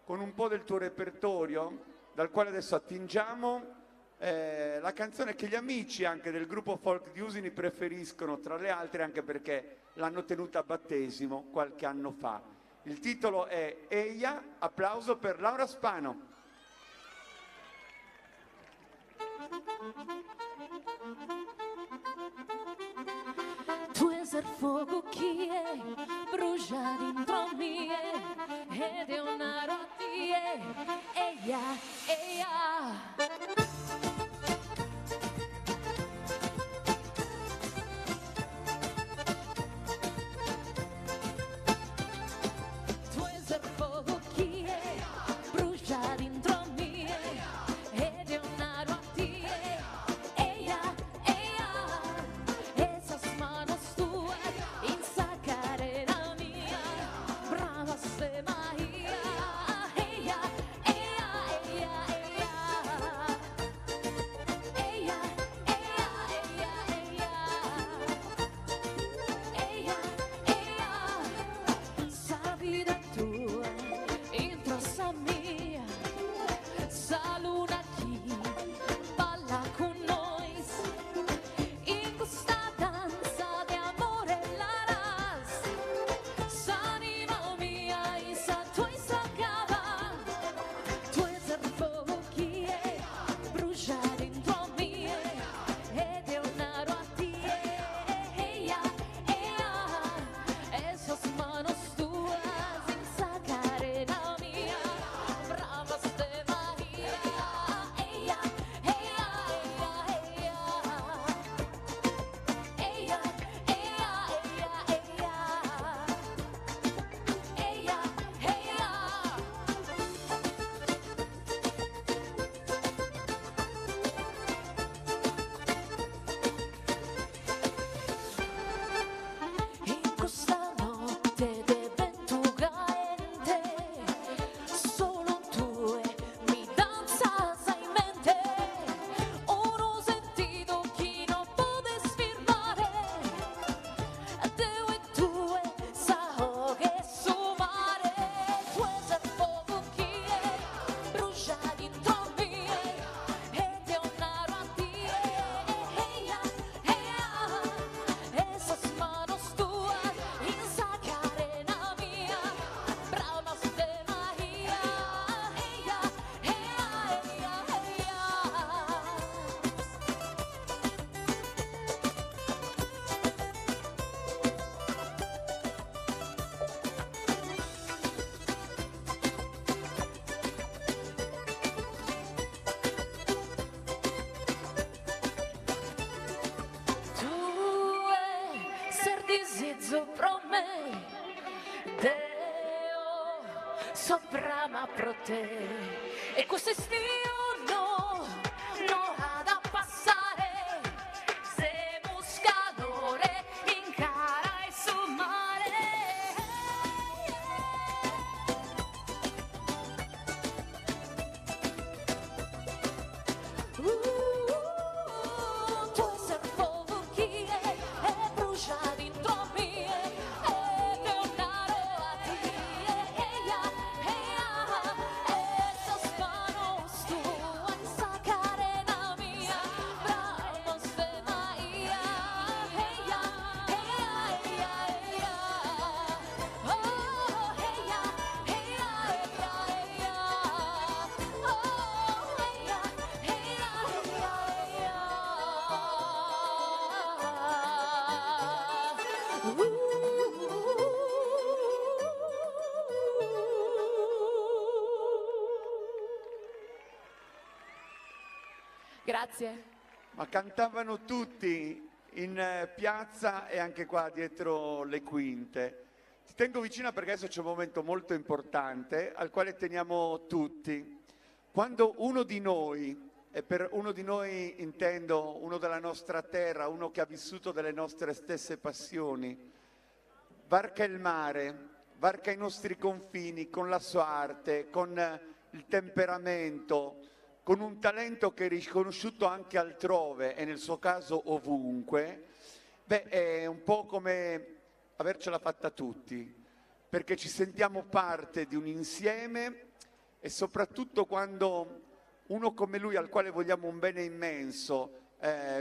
con un po' del tuo repertorio, dal quale adesso attingiamo la canzone che gli amici anche del gruppo Folk di Usini preferiscono tra le altre, anche perché l'hanno tenuta a battesimo qualche anno fa. Il titolo è Eia, applauso per Laura Spano. Tu és il fuoco che brucia dentro me ed è una rottie, eia. Tu és il fuoco che brucia dentro me ed è una rottie, eia, eia. Esas manos tuas in sa carena mia, brava se Maria, eia, eia, eia, eia. Eia, eia, eia, eia. Eia, eia. Sa vida tua entro sa mia, sa luna chi balla con noi in questa danza di amore la ras. S'anima mia in sa tua cava, tu és il fuoco che brucia dentro me ed è una rottie, eia, eia. Esas manos tuas in sa carena mia, brava ste Maria, eia, eia, eia, eia. Eia, eia, eia, eia. Eia, in questa notte de vento caente, solo tu mi danzas in mente, uno sentito che non puedes firmare, Deo e tu sao che su mare, tu és il fuoco che brucia dentro me ed è una rottie, eia, eia. Esas manos tuas in sa carena mia, brava ste Maria, eia, eia, eia, eia. Tu ser disizzo pro me, Deo soprama pro te, e questo istio non ha da passare, se buscadore incara e su mare. Grazie. Ma cantavano tutti in piazza e anche qua dietro le quinte. Ti tengo vicina perché adesso c'è un momento molto importante al quale teniamo tutti. Quando uno di noi, e per uno di noi intendo uno della nostra terra, uno che ha vissuto delle nostre stesse passioni, varca il mare, varca i nostri confini con la sua arte, con il temperamento, con un talento che è riconosciuto anche altrove e nel suo caso ovunque, è un po' come avercela fatta tutti, perché ci sentiamo parte di un insieme e soprattutto quando uno come lui, al quale vogliamo un bene immenso,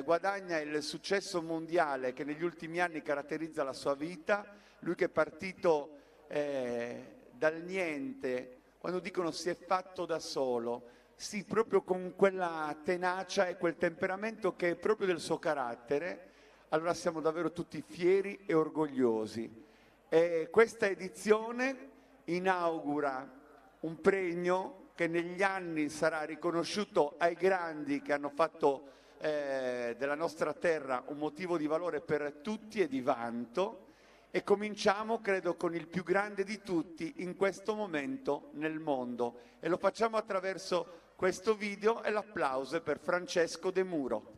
guadagna il successo mondiale che negli ultimi anni caratterizza la sua vita, lui che è partito dal niente, quando dicono si è fatto da solo, sì, proprio con quella tenacia e quel temperamento che è proprio del suo carattere, allora siamo davvero tutti fieri e orgogliosi. E questa edizione inaugura un premio che negli anni sarà riconosciuto ai grandi che hanno fatto della nostra terra un motivo di valore per tutti e di vanto, e cominciamo, credo, con il più grande di tutti in questo momento nel mondo, e lo facciamo attraverso questo video, e l'applauso è per Francesco De Muro.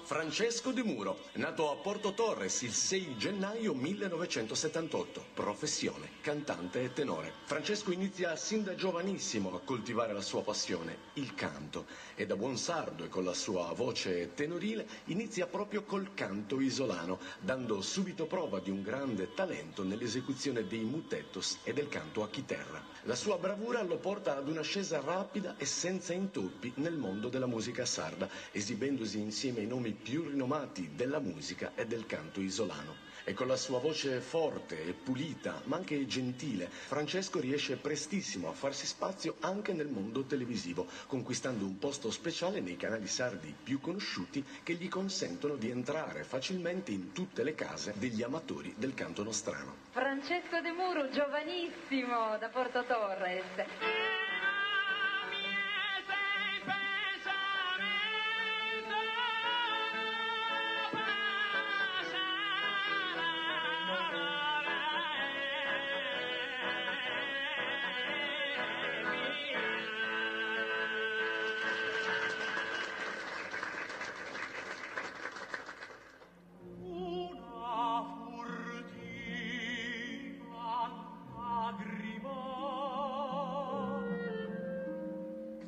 Francesco De Muro, nato a Porto Torres il 6 gennaio 1978, professione, cantante e tenore. Francesco inizia sin da giovanissimo a coltivare la sua passione, il canto, e da buon sardo e con la sua voce tenorile inizia proprio col canto isolano, dando subito prova di un grande talento nell'esecuzione dei mutettos e del canto a chitarra. La sua bravura lo porta ad un'ascesa rapida e senza intoppi nel mondo della musica sarda, esibendosi insieme ai nomi più rinomati della musica e del canto isolano. E con la sua voce forte e pulita, ma anche gentile, Francesco riesce prestissimo a farsi spazio anche nel mondo televisivo, conquistando un posto speciale nei canali sardi più conosciuti che gli consentono di entrare facilmente in tutte le case degli amatori del canto nostrano. Francesco De Muro, giovanissimo, da Porto Torres.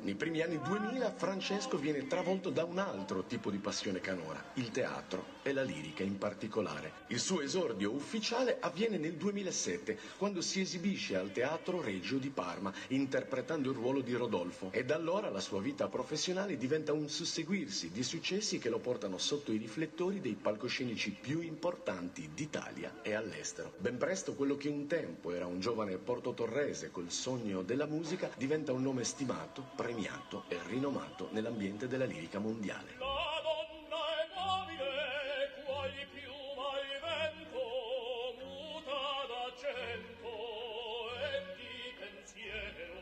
Nei primi anni 2000 Francesco viene travolto da un altro tipo di passione canora, il teatro e la lirica in particolare. Il suo esordio ufficiale avviene nel 2007, quando si esibisce al Teatro Regio di Parma, interpretando il ruolo di Rodolfo. E da allora la sua vita professionale diventa un susseguirsi di successi che lo portano sotto i riflettori dei palcoscenici più importanti d'Italia e all'estero. Ben presto quello che un tempo era un giovane portotorrese col sogno della musica diventa un nome stimato, premiato e rinomato nell'ambiente della lirica mondiale.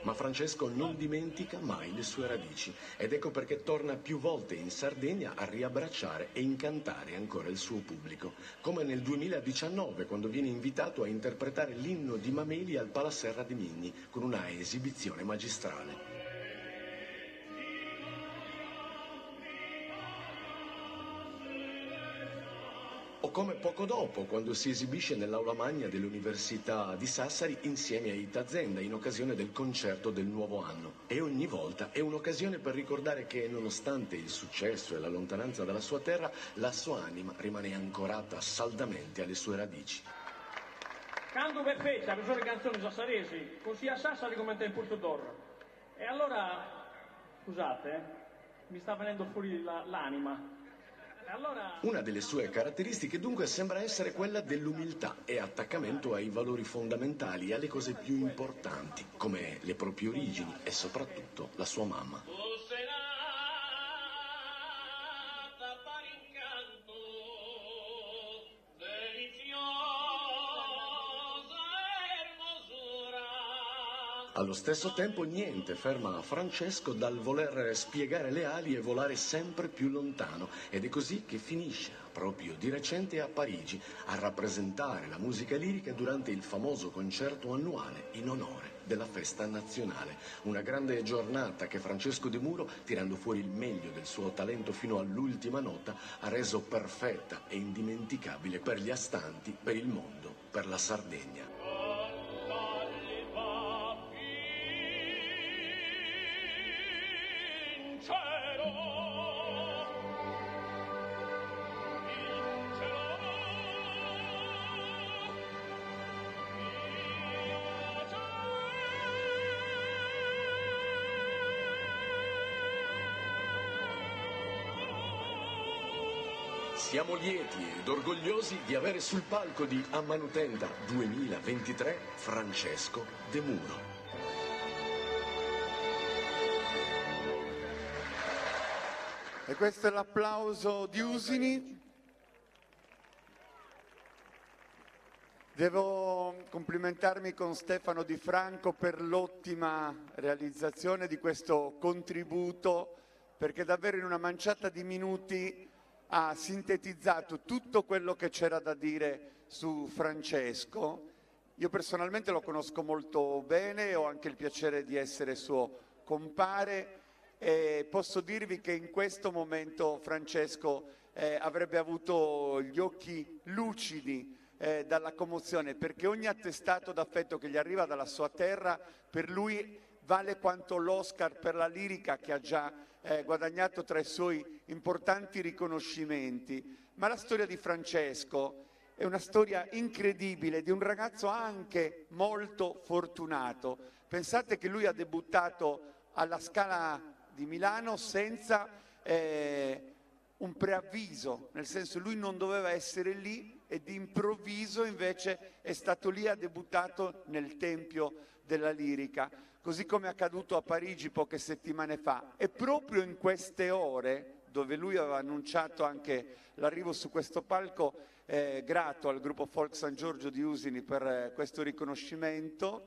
Ma Francesco non dimentica mai le sue radici ed ecco perché torna più volte in Sardegna a riabbracciare e incantare ancora il suo pubblico, come nel 2019 quando viene invitato a interpretare l'inno di Mameli al Palaserra di Migni con una esibizione magistrale. O come poco dopo, quando si esibisce nell'aula magna dell'Università di Sassari insieme a Ita Zenda in occasione del concerto del nuovo anno. E ogni volta è un'occasione per ricordare che, nonostante il successo e la lontananza dalla sua terra, la sua anima rimane ancorata saldamente alle sue radici. Canto per feccia, per le canzoni sassaresi, così a Sassari come in Porto Torre. E allora, scusate, mi sta venendo fuori l'anima. Una delle sue caratteristiche dunque sembra essere quella dell'umiltà e attaccamento ai valori fondamentali e alle cose più importanti, come le proprie origini e soprattutto la sua mamma. Allo stesso tempo niente ferma Francesco dal voler spiegare le ali e volare sempre più lontano, ed è così che finisce proprio di recente a Parigi a rappresentare la musica lirica durante il famoso concerto annuale in onore della festa nazionale. Una grande giornata che Francesco De Muro, tirando fuori il meglio del suo talento fino all'ultima nota, ha reso perfetta e indimenticabile per gli astanti, per il mondo, per la Sardegna. Siamo lieti ed orgogliosi di avere sul palco di Ammanutenda 2023 Francesco De Muro. E questo è l'applauso di Usini. Devo complimentarmi con Stefano Di Franco per l'ottima realizzazione di questo contributo, perché davvero in una manciata di minuti ha sintetizzato tutto quello che c'era da dire su Francesco. Io personalmente lo conosco molto bene, ho anche il piacere di essere suo compare e posso dirvi che in questo momento Francesco avrebbe avuto gli occhi lucidi dalla commozione, perché ogni attestato d'affetto che gli arriva dalla sua terra per lui vale quanto l'Oscar per la lirica che ha già guadagnato tra i suoi importanti riconoscimenti. Ma la storia di Francesco è una storia incredibile di un ragazzo anche molto fortunato. Pensate che lui ha debuttato alla Scala di Milano senza un preavviso, nel senso lui non doveva essere lì e di improvviso invece è stato lì, ha debuttato nel Tempio della Lirica. Così come è accaduto a Parigi poche settimane fa. E proprio in queste ore, dove lui aveva annunciato anche l'arrivo su questo palco, grato al gruppo Folk San Giorgio di Usini per questo riconoscimento,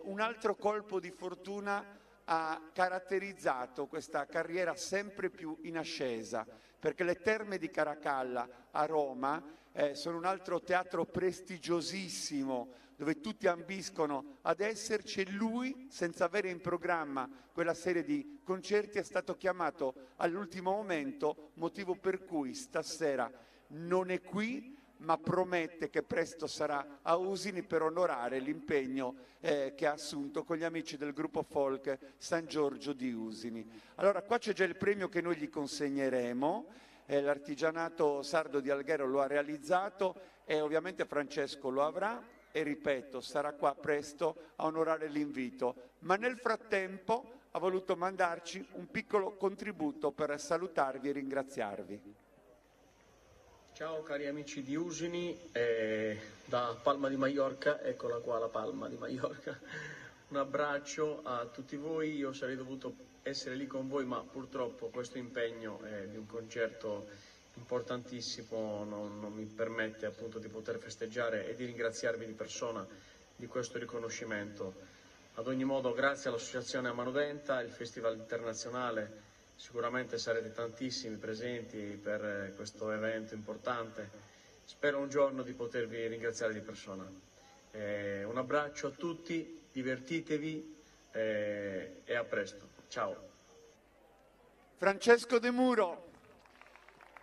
un altro colpo di fortuna ha caratterizzato questa carriera sempre più in ascesa, perché le Terme di Caracalla a Roma sono un altro teatro prestigiosissimo dove tutti ambiscono ad esserci, e lui, senza avere in programma quella serie di concerti, è stato chiamato all'ultimo momento, motivo per cui stasera non è qui, ma promette che presto sarà a Usini per onorare l'impegno che ha assunto con gli amici del gruppo folk San Giorgio di Usini. Allora, qua c'è già il premio che noi gli consegneremo, l'artigianato sardo di Alghero lo ha realizzato e ovviamente Francesco lo avrà. E ripeto, sarà qua presto a onorare l'invito, ma nel frattempo ha voluto mandarci un piccolo contributo per salutarvi e ringraziarvi. Ciao cari amici di Usini, da Palma di Maiorca, eccola qua la Palma di Maiorca, un abbraccio a tutti voi. Io sarei dovuto essere lì con voi, ma purtroppo questo impegno di un concerto importantissimo non mi permette appunto di poter festeggiare e di ringraziarvi di persona di questo riconoscimento. Ad ogni modo, grazie all'Associazione Ammanutenda, il Festival Internazionale, sicuramente sarete tantissimi presenti per questo evento importante. Spero un giorno di potervi ringraziare di persona. Un abbraccio a tutti, divertitevi e a presto. Ciao. Francesco De Muro.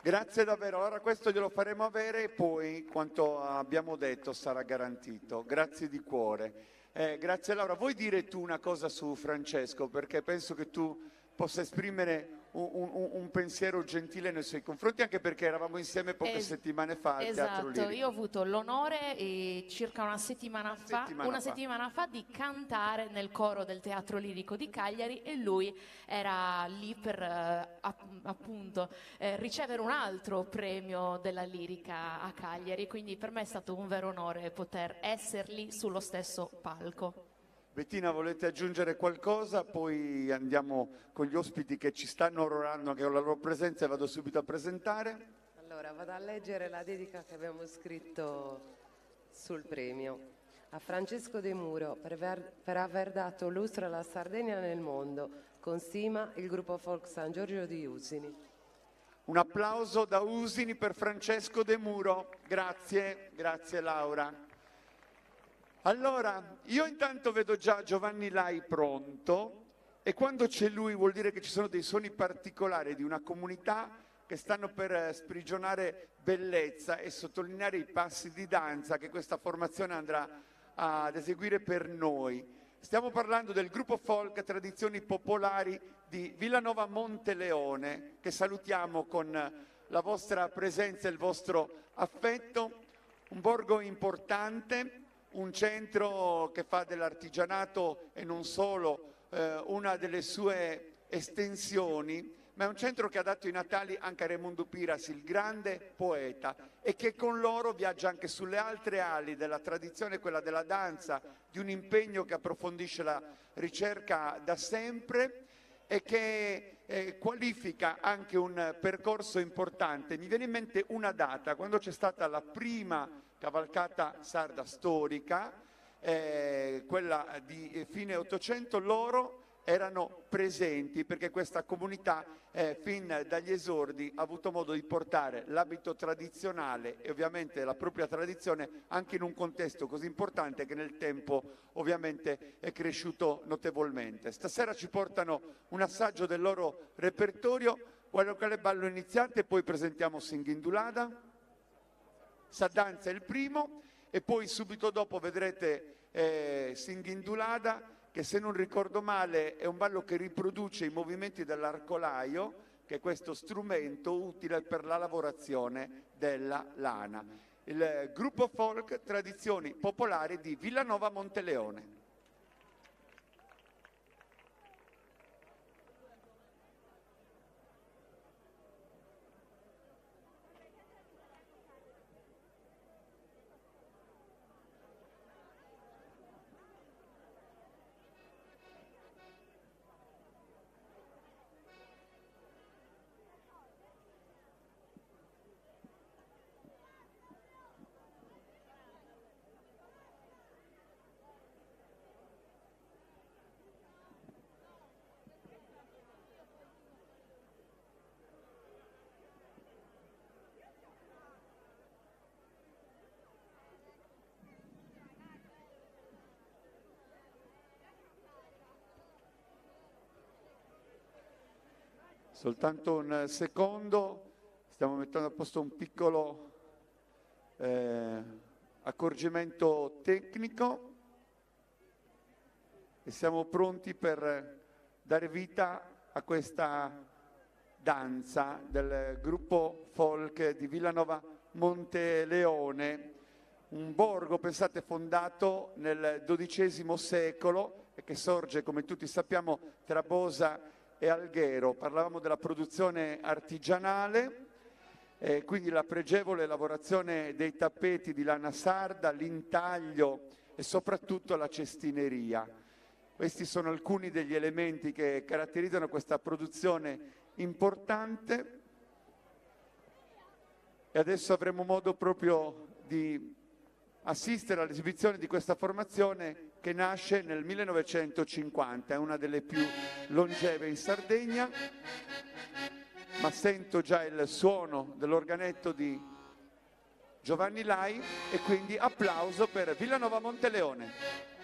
Grazie davvero, allora questo glielo faremo avere e poi quanto abbiamo detto sarà garantito. Grazie di cuore. Grazie Laura. Vuoi dire tu una cosa su Francesco? Perché penso che tu possa esprimere un pensiero gentile nei suoi confronti, anche perché eravamo insieme poche settimane fa al Teatro Lirico. Io ho avuto l'onore circa una settimana fa di cantare nel coro del Teatro Lirico di Cagliari e lui era lì per appunto ricevere un altro premio della lirica a Cagliari, quindi per me è stato un vero onore poter essere lì sullo stesso palco. Bettina, volete aggiungere qualcosa? Poi andiamo con gli ospiti che ci stanno onorando anche con la loro presenza e vado subito a presentare. Allora, vado a leggere la dedica che abbiamo scritto sul premio. a Francesco De Muro per aver dato lustro alla Sardegna nel mondo. Con stima il gruppo folk San Giorgio di Usini. Un applauso da Usini per Francesco De Muro. Grazie, grazie Laura. Allora, io intanto vedo già Giovanni Lai pronto e quando c'è lui vuol dire che ci sono dei suoni particolari di una comunità che stanno per sprigionare bellezza e sottolineare i passi di danza che questa formazione andrà ad eseguire per noi. Stiamo parlando del gruppo folk Tradizioni Popolari di Villanova Monteleone, che salutiamo con la vostra presenza e il vostro affetto. Un borgo importante, un centro che fa dell'artigianato e non solo una delle sue estensioni, ma è un centro che ha dato i natali anche a Raimondo Piras, il grande poeta, e che con loro viaggia anche sulle altre ali della tradizione, quella della danza, di un impegno che approfondisce la ricerca da sempre e che qualifica anche un percorso importante. Mi viene in mente una data, quando c'è stata la prima cavalcata sarda storica, quella di fine Ottocento, loro erano presenti perché questa comunità fin dagli esordi ha avuto modo di portare l'abito tradizionale e ovviamente la propria tradizione anche in un contesto così importante che nel tempo ovviamente è cresciuto notevolmente. Stasera ci portano un assaggio del loro repertorio, quale ballo iniziate, poi presentiamo Singhindulada, Sadanza è il primo e poi subito dopo vedrete Singhindulada, che se non ricordo male è un ballo che riproduce i movimenti dell'arcolaio, che è questo strumento utile per la lavorazione della lana. Il gruppo folk Tradizioni Popolari di Villanova Monteleone. Soltanto un secondo, stiamo mettendo a posto un piccolo accorgimento tecnico e siamo pronti per dare vita a questa danza del gruppo folk di Villanova Monteleone, un borgo, pensate, fondato nel XII secolo e che sorge, come tutti sappiamo, tra Bosa e Alghero. Parlavamo della produzione artigianale, quindi la pregevole lavorazione dei tappeti di lana sarda, l'intaglio e soprattutto la cestineria. Questi sono alcuni degli elementi che caratterizzano questa produzione importante e adesso avremo modo proprio di assistere all'esibizione di questa formazione che nasce nel 1950, è una delle più longeve in Sardegna, ma sento già il suono dell'organetto di Giovanni Lai e quindi applauso per Villanova Monteleone.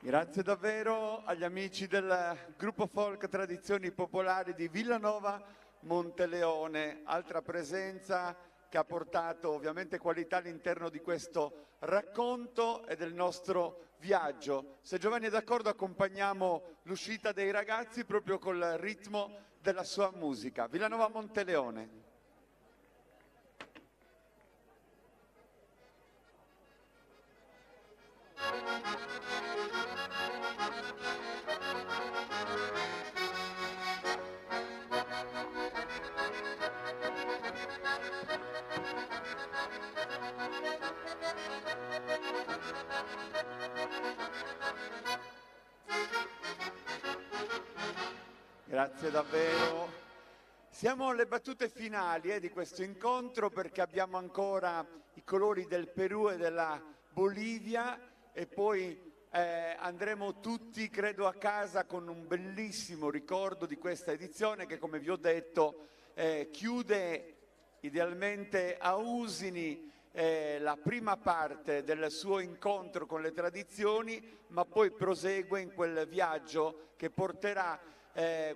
Grazie davvero agli amici del gruppo folk Tradizioni Popolari di Villanova Monteleone, altra presenza che ha portato ovviamente qualità all'interno di questo racconto e del nostro viaggio. Se Giovanni è d'accordo accompagniamo l'uscita dei ragazzi proprio col ritmo della sua musica. Villanova Monteleone. Grazie davvero. Siamo alle battute finali di questo incontro perché abbiamo ancora i colori del Perù e della Bolivia e poi andremo tutti, credo, a casa con un bellissimo ricordo di questa edizione che, come vi ho detto, chiude idealmente a Usini la prima parte del suo incontro con le tradizioni, ma poi prosegue in quel viaggio che porterà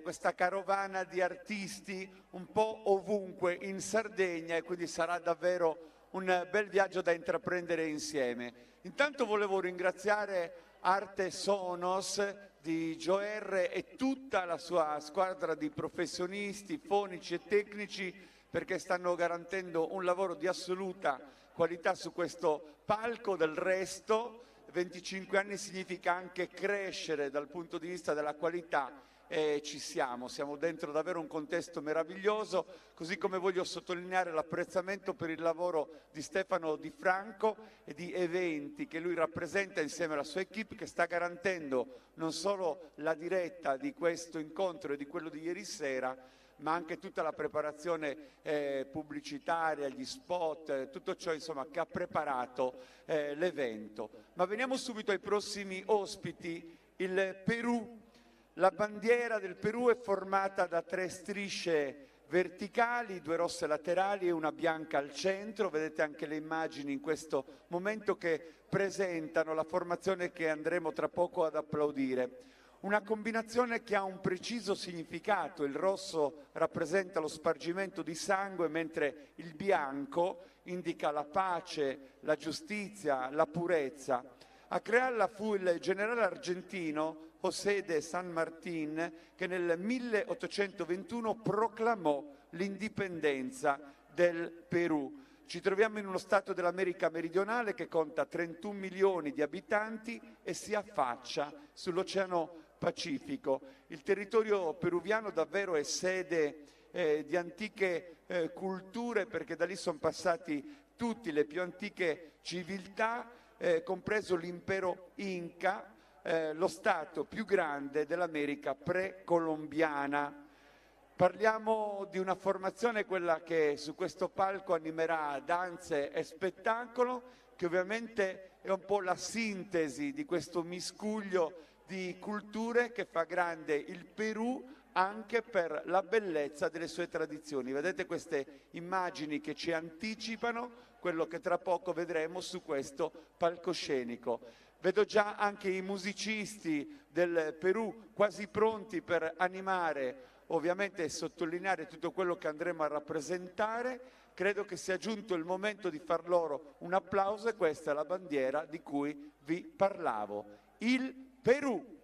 questa carovana di artisti un po' ovunque in Sardegna e quindi sarà davvero un bel viaggio da intraprendere insieme. Intanto volevo ringraziare Arte Sonos di Joer e tutta la sua squadra di professionisti, fonici e tecnici perché stanno garantendo un lavoro di assoluta qualità su questo palco. Del resto 25 anni significa anche crescere dal punto di vista della qualità e siamo dentro davvero un contesto meraviglioso, così come voglio sottolineare l'apprezzamento per il lavoro di Stefano Di Franco e di Eventi che lui rappresenta insieme alla sua equipe che sta garantendo non solo la diretta di questo incontro e di quello di ieri sera, ma anche tutta la preparazione pubblicitaria, gli spot, tutto ciò insomma che ha preparato l'evento. Ma veniamo subito ai prossimi ospiti. Il Perù. La bandiera del Perù è formata da 3 strisce verticali, 2 rosse laterali e una bianca al centro. Vedete anche le immagini in questo momento che presentano la formazione che andremo tra poco ad applaudire. Una combinazione che ha un preciso significato. Il rosso rappresenta lo spargimento di sangue, mentre il bianco indica la pace, la giustizia, la purezza. A crearla fu il generale argentino José de San Martín che nel 1821 proclamò l'indipendenza del Perù. Ci troviamo in uno stato dell'America meridionale che conta 31 milioni di abitanti e si affaccia sull'Oceano Pacifico. Il territorio peruviano davvero è sede di antiche culture perché da lì sono passati tutte le più antiche civiltà, compreso l'impero Inca, lo stato più grande dell'America precolombiana. Parliamo di una formazione, quella che su questo palco animerà danze e spettacolo, che ovviamente è un po' la sintesi di questo miscuglio di culture che fa grande il Perù anche per la bellezza delle sue tradizioni. Vedete queste immagini che ci anticipano quello che tra poco vedremo su questo palcoscenico. Vedo già anche i musicisti del Perù quasi pronti per animare, ovviamente, e sottolineare tutto quello che andremo a rappresentare. Credo che sia giunto il momento di far loro un applauso e questa è la bandiera di cui vi parlavo. Il Perù.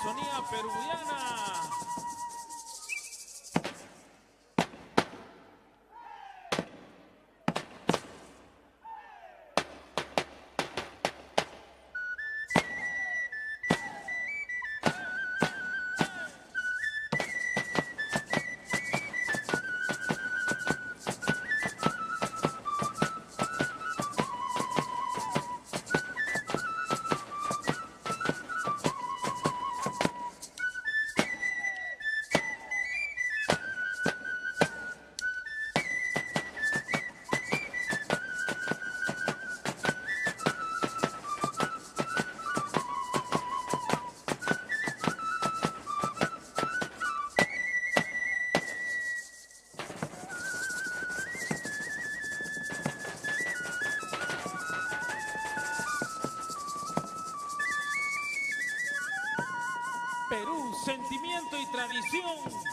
Amazonía peruviana. Perú, sentimiento y tradición.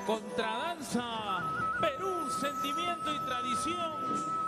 Contradanza, Perú, sentimiento y tradición.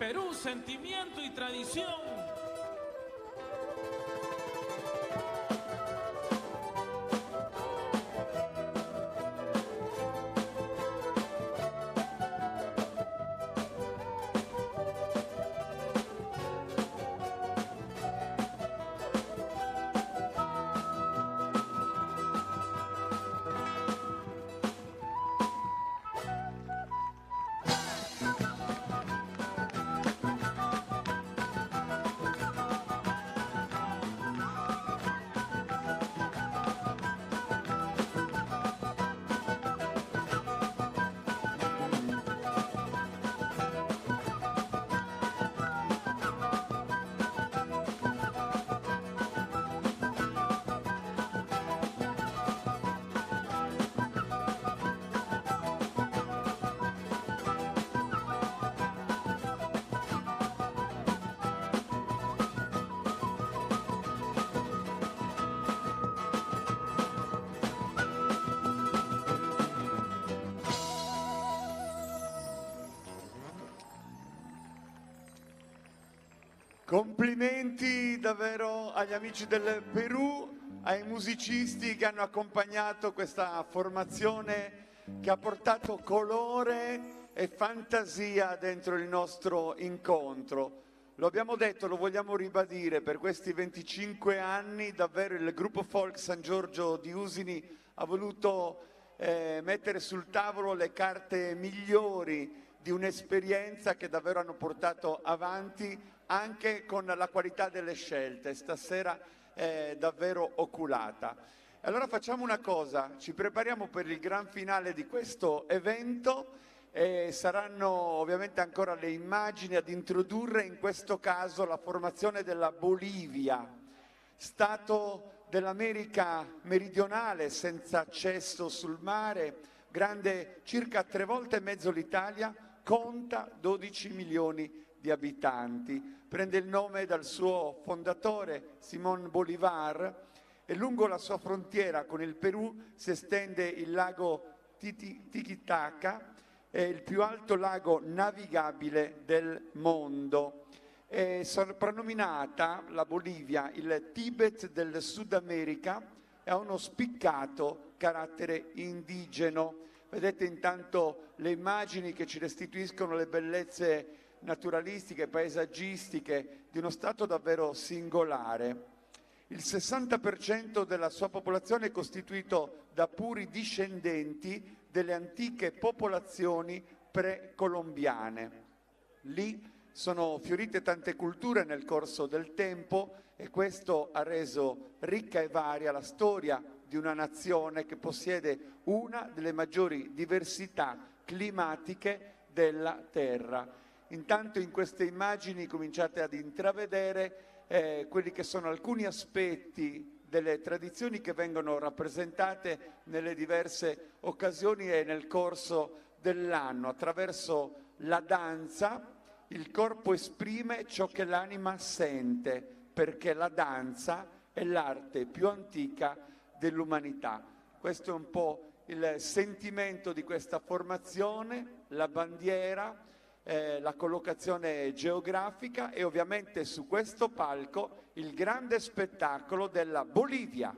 Perú, sentimiento y tradición. Complimenti davvero agli amici del Perù, ai musicisti che hanno accompagnato questa formazione che ha portato colore e fantasia dentro il nostro incontro. Lo abbiamo detto, lo vogliamo ribadire, per questi 25 anni davvero il gruppo folk San Giorgio di Usini ha voluto mettere sul tavolo le carte migliori di un'esperienza che davvero hanno portato avanti anche con la qualità delle scelte. Stasera è davvero oculata. Allora facciamo una cosa, ci prepariamo per il gran finale di questo evento e saranno ovviamente ancora le immagini ad introdurre in questo caso la formazione della Bolivia, stato dell'America meridionale senza accesso sul mare, grande circa 3 volte e mezzo l'Italia, conta 12 milioni di abitanti, prende il nome dal suo fondatore Simón Bolívar e lungo la sua frontiera con il Perù si estende il lago Titicaca, è il più alto lago navigabile del mondo. È soprannominata la Bolivia il Tibet del Sud America e ha uno spiccato carattere indigeno. Vedete intanto le immagini che ci restituiscono le bellezze naturalistiche, paesaggistiche di uno stato davvero singolare. Il 60% della sua popolazione è costituito da puri discendenti delle antiche popolazioni precolombiane. Lì sono fiorite tante culture nel corso del tempo e questo ha reso ricca e varia la storia di una nazione che possiede una delle maggiori diversità climatiche della Terra. Intanto in queste immagini cominciate ad intravedere quelli che sono alcuni aspetti delle tradizioni che vengono rappresentate nelle diverse occasioni e nel corso dell'anno. Attraverso la danza il corpo esprime ciò che l'anima sente, perché la danza è l'arte più antica dell'umanità. Questo è un po' il sentimento di questa formazione, la bandiera, la collocazione geografica e ovviamente su questo palco il grande spettacolo della Bolivia.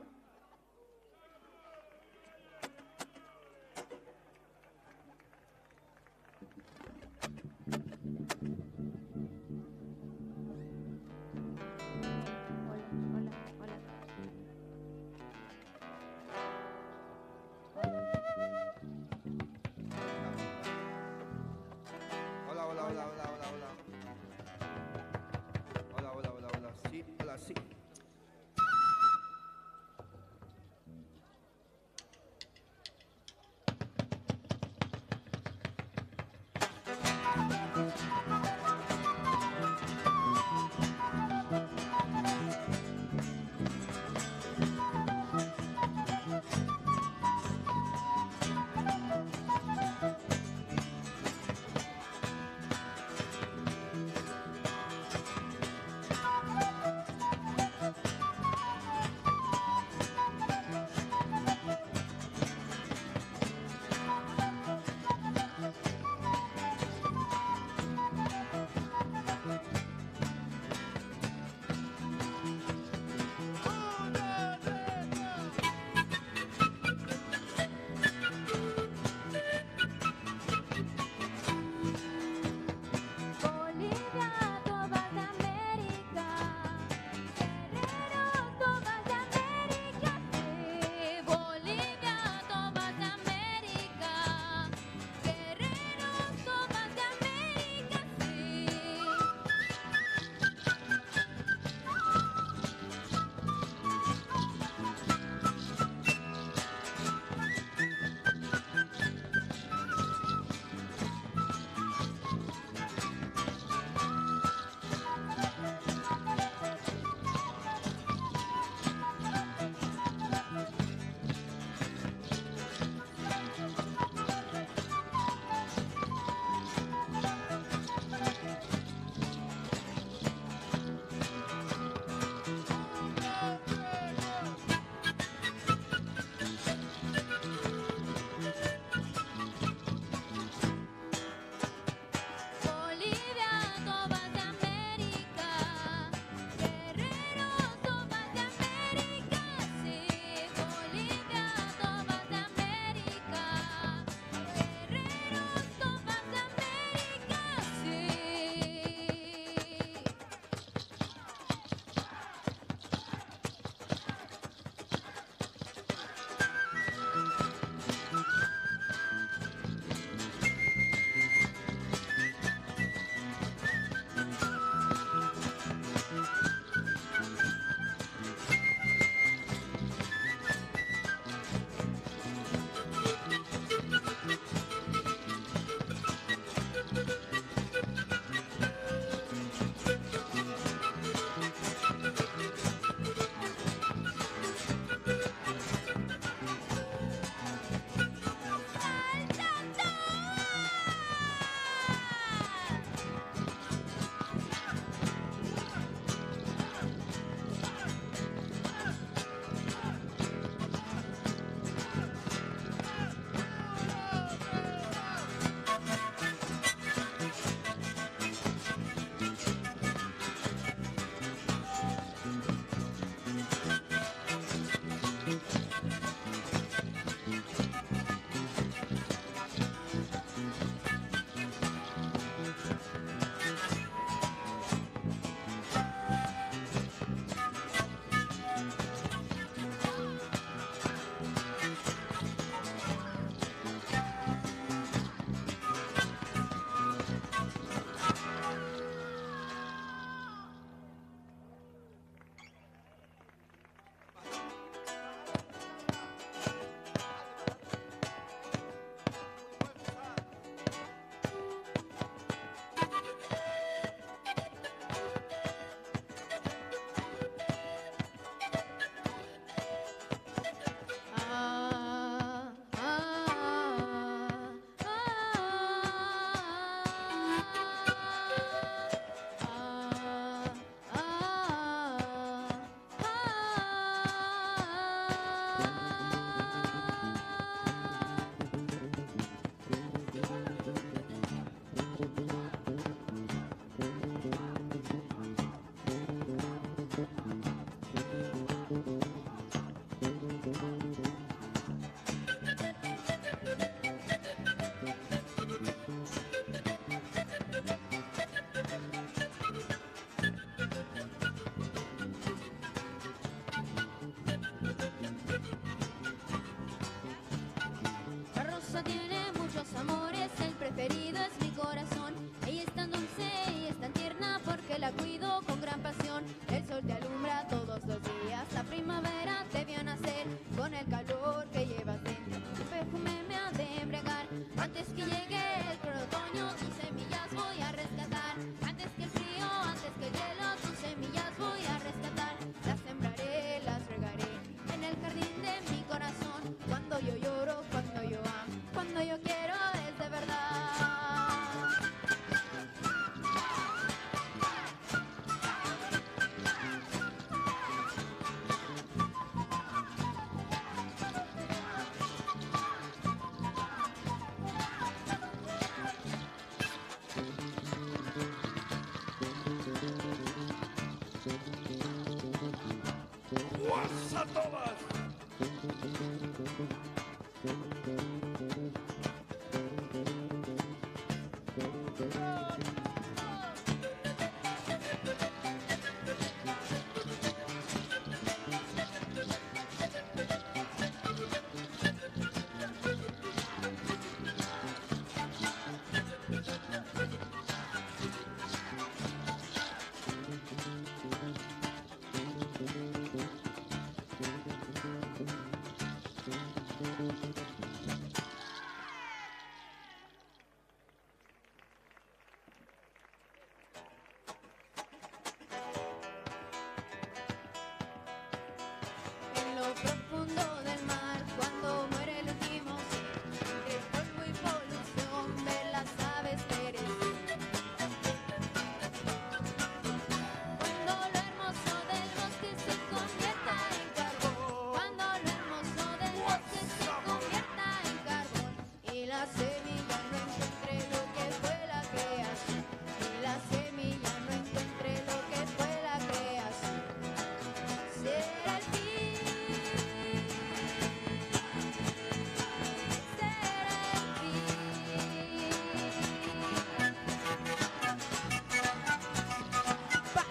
hermosa, tiene muchos amores, el preferido es mi corazón. Ella es tan dulce, ella es tan tierna porque la cuido con gran pasión. El sol te alumbra todos los días, la primavera te vio nacer. Con el calor que llevas dentro, tu perfume me ha de embriagar. Antes que llegue el cruel otoño, tus semillas voy a rescatar. Antes que el frío, antes que el hielo, tus semillas voy a rescatar. Las sembraré, las regaré en el jardín de mi corazón. Cuando yo lloro, cuando yo amo, cuando yo quiero es de verdad. ¡Guasa todas! En lo profundo del mar, cuando muere el último ser, entre polvo y polución, ver las aves perecer. Cuando lo hermoso del bosque se convierta en carbón, cuando lo hermoso del bosque se convierta en carbón, y la semilla no encuentre lo que fue la creación, y la semilla no encuentre lo que fue la creación. Será el fin, será el fin. Va,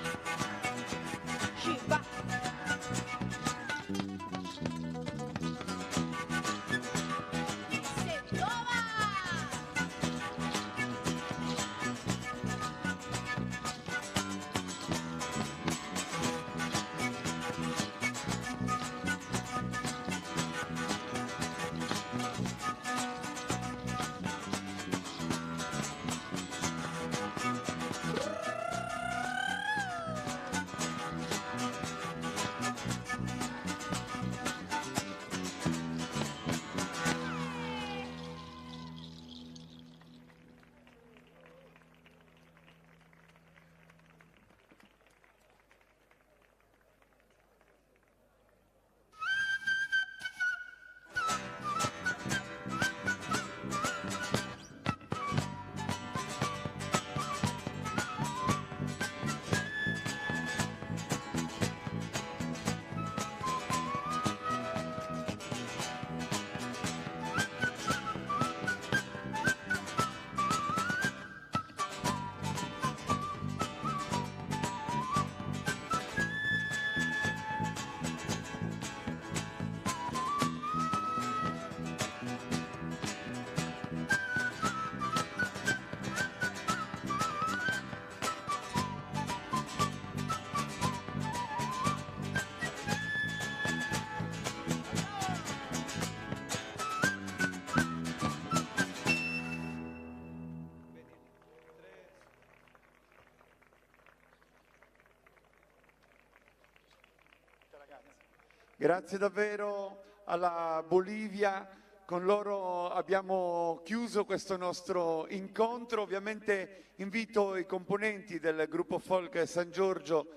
sí, va. Se toma. Grazie davvero alla Bolivia, con loro abbiamo chiuso questo nostro incontro. Ovviamente invito i componenti del gruppo folk San Giorgio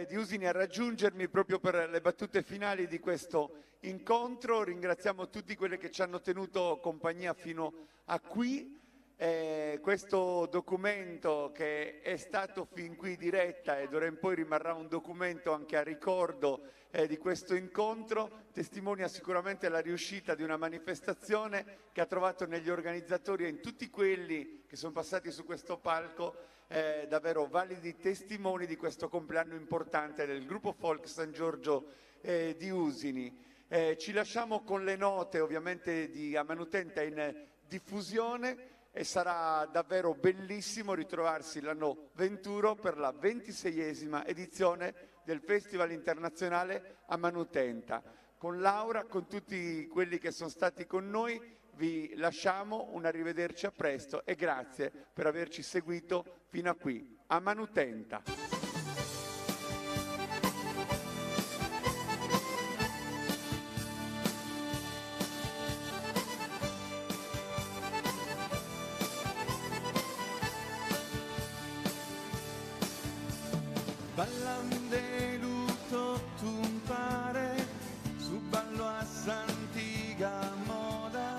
di Usini a raggiungermi proprio per le battute finali di questo incontro. Ringraziamo tutti quelli che ci hanno tenuto compagnia fino a qui. Questo documento che è stato fin qui diretta e d'ora in poi rimarrà un documento anche a ricordo di questo incontro, testimonia sicuramente la riuscita di una manifestazione che ha trovato negli organizzatori e in tutti quelli che sono passati su questo palco davvero validi testimoni di questo compleanno importante del gruppo folk San Giorgio di Usini. Ci lasciamo con le note ovviamente di Amanutenta in diffusione e sarà davvero bellissimo ritrovarsi l'anno 21 per la 26esima edizione del Festival Internazionale Amanutenta. Con Laura, con tutti quelli che sono stati con noi, vi lasciamo un arrivederci a presto e grazie per averci seguito fino a qui. Amanutenta. Ballande lutto tu pare, su ballo a s'antica moda,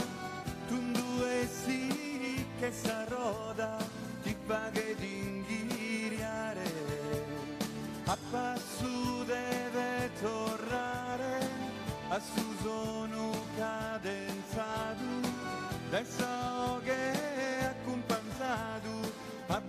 tu due sì che sa roda, ti paghe di inghiriare, a passo deve tornare, a su sono cadenzato, del so che è accompagnato, a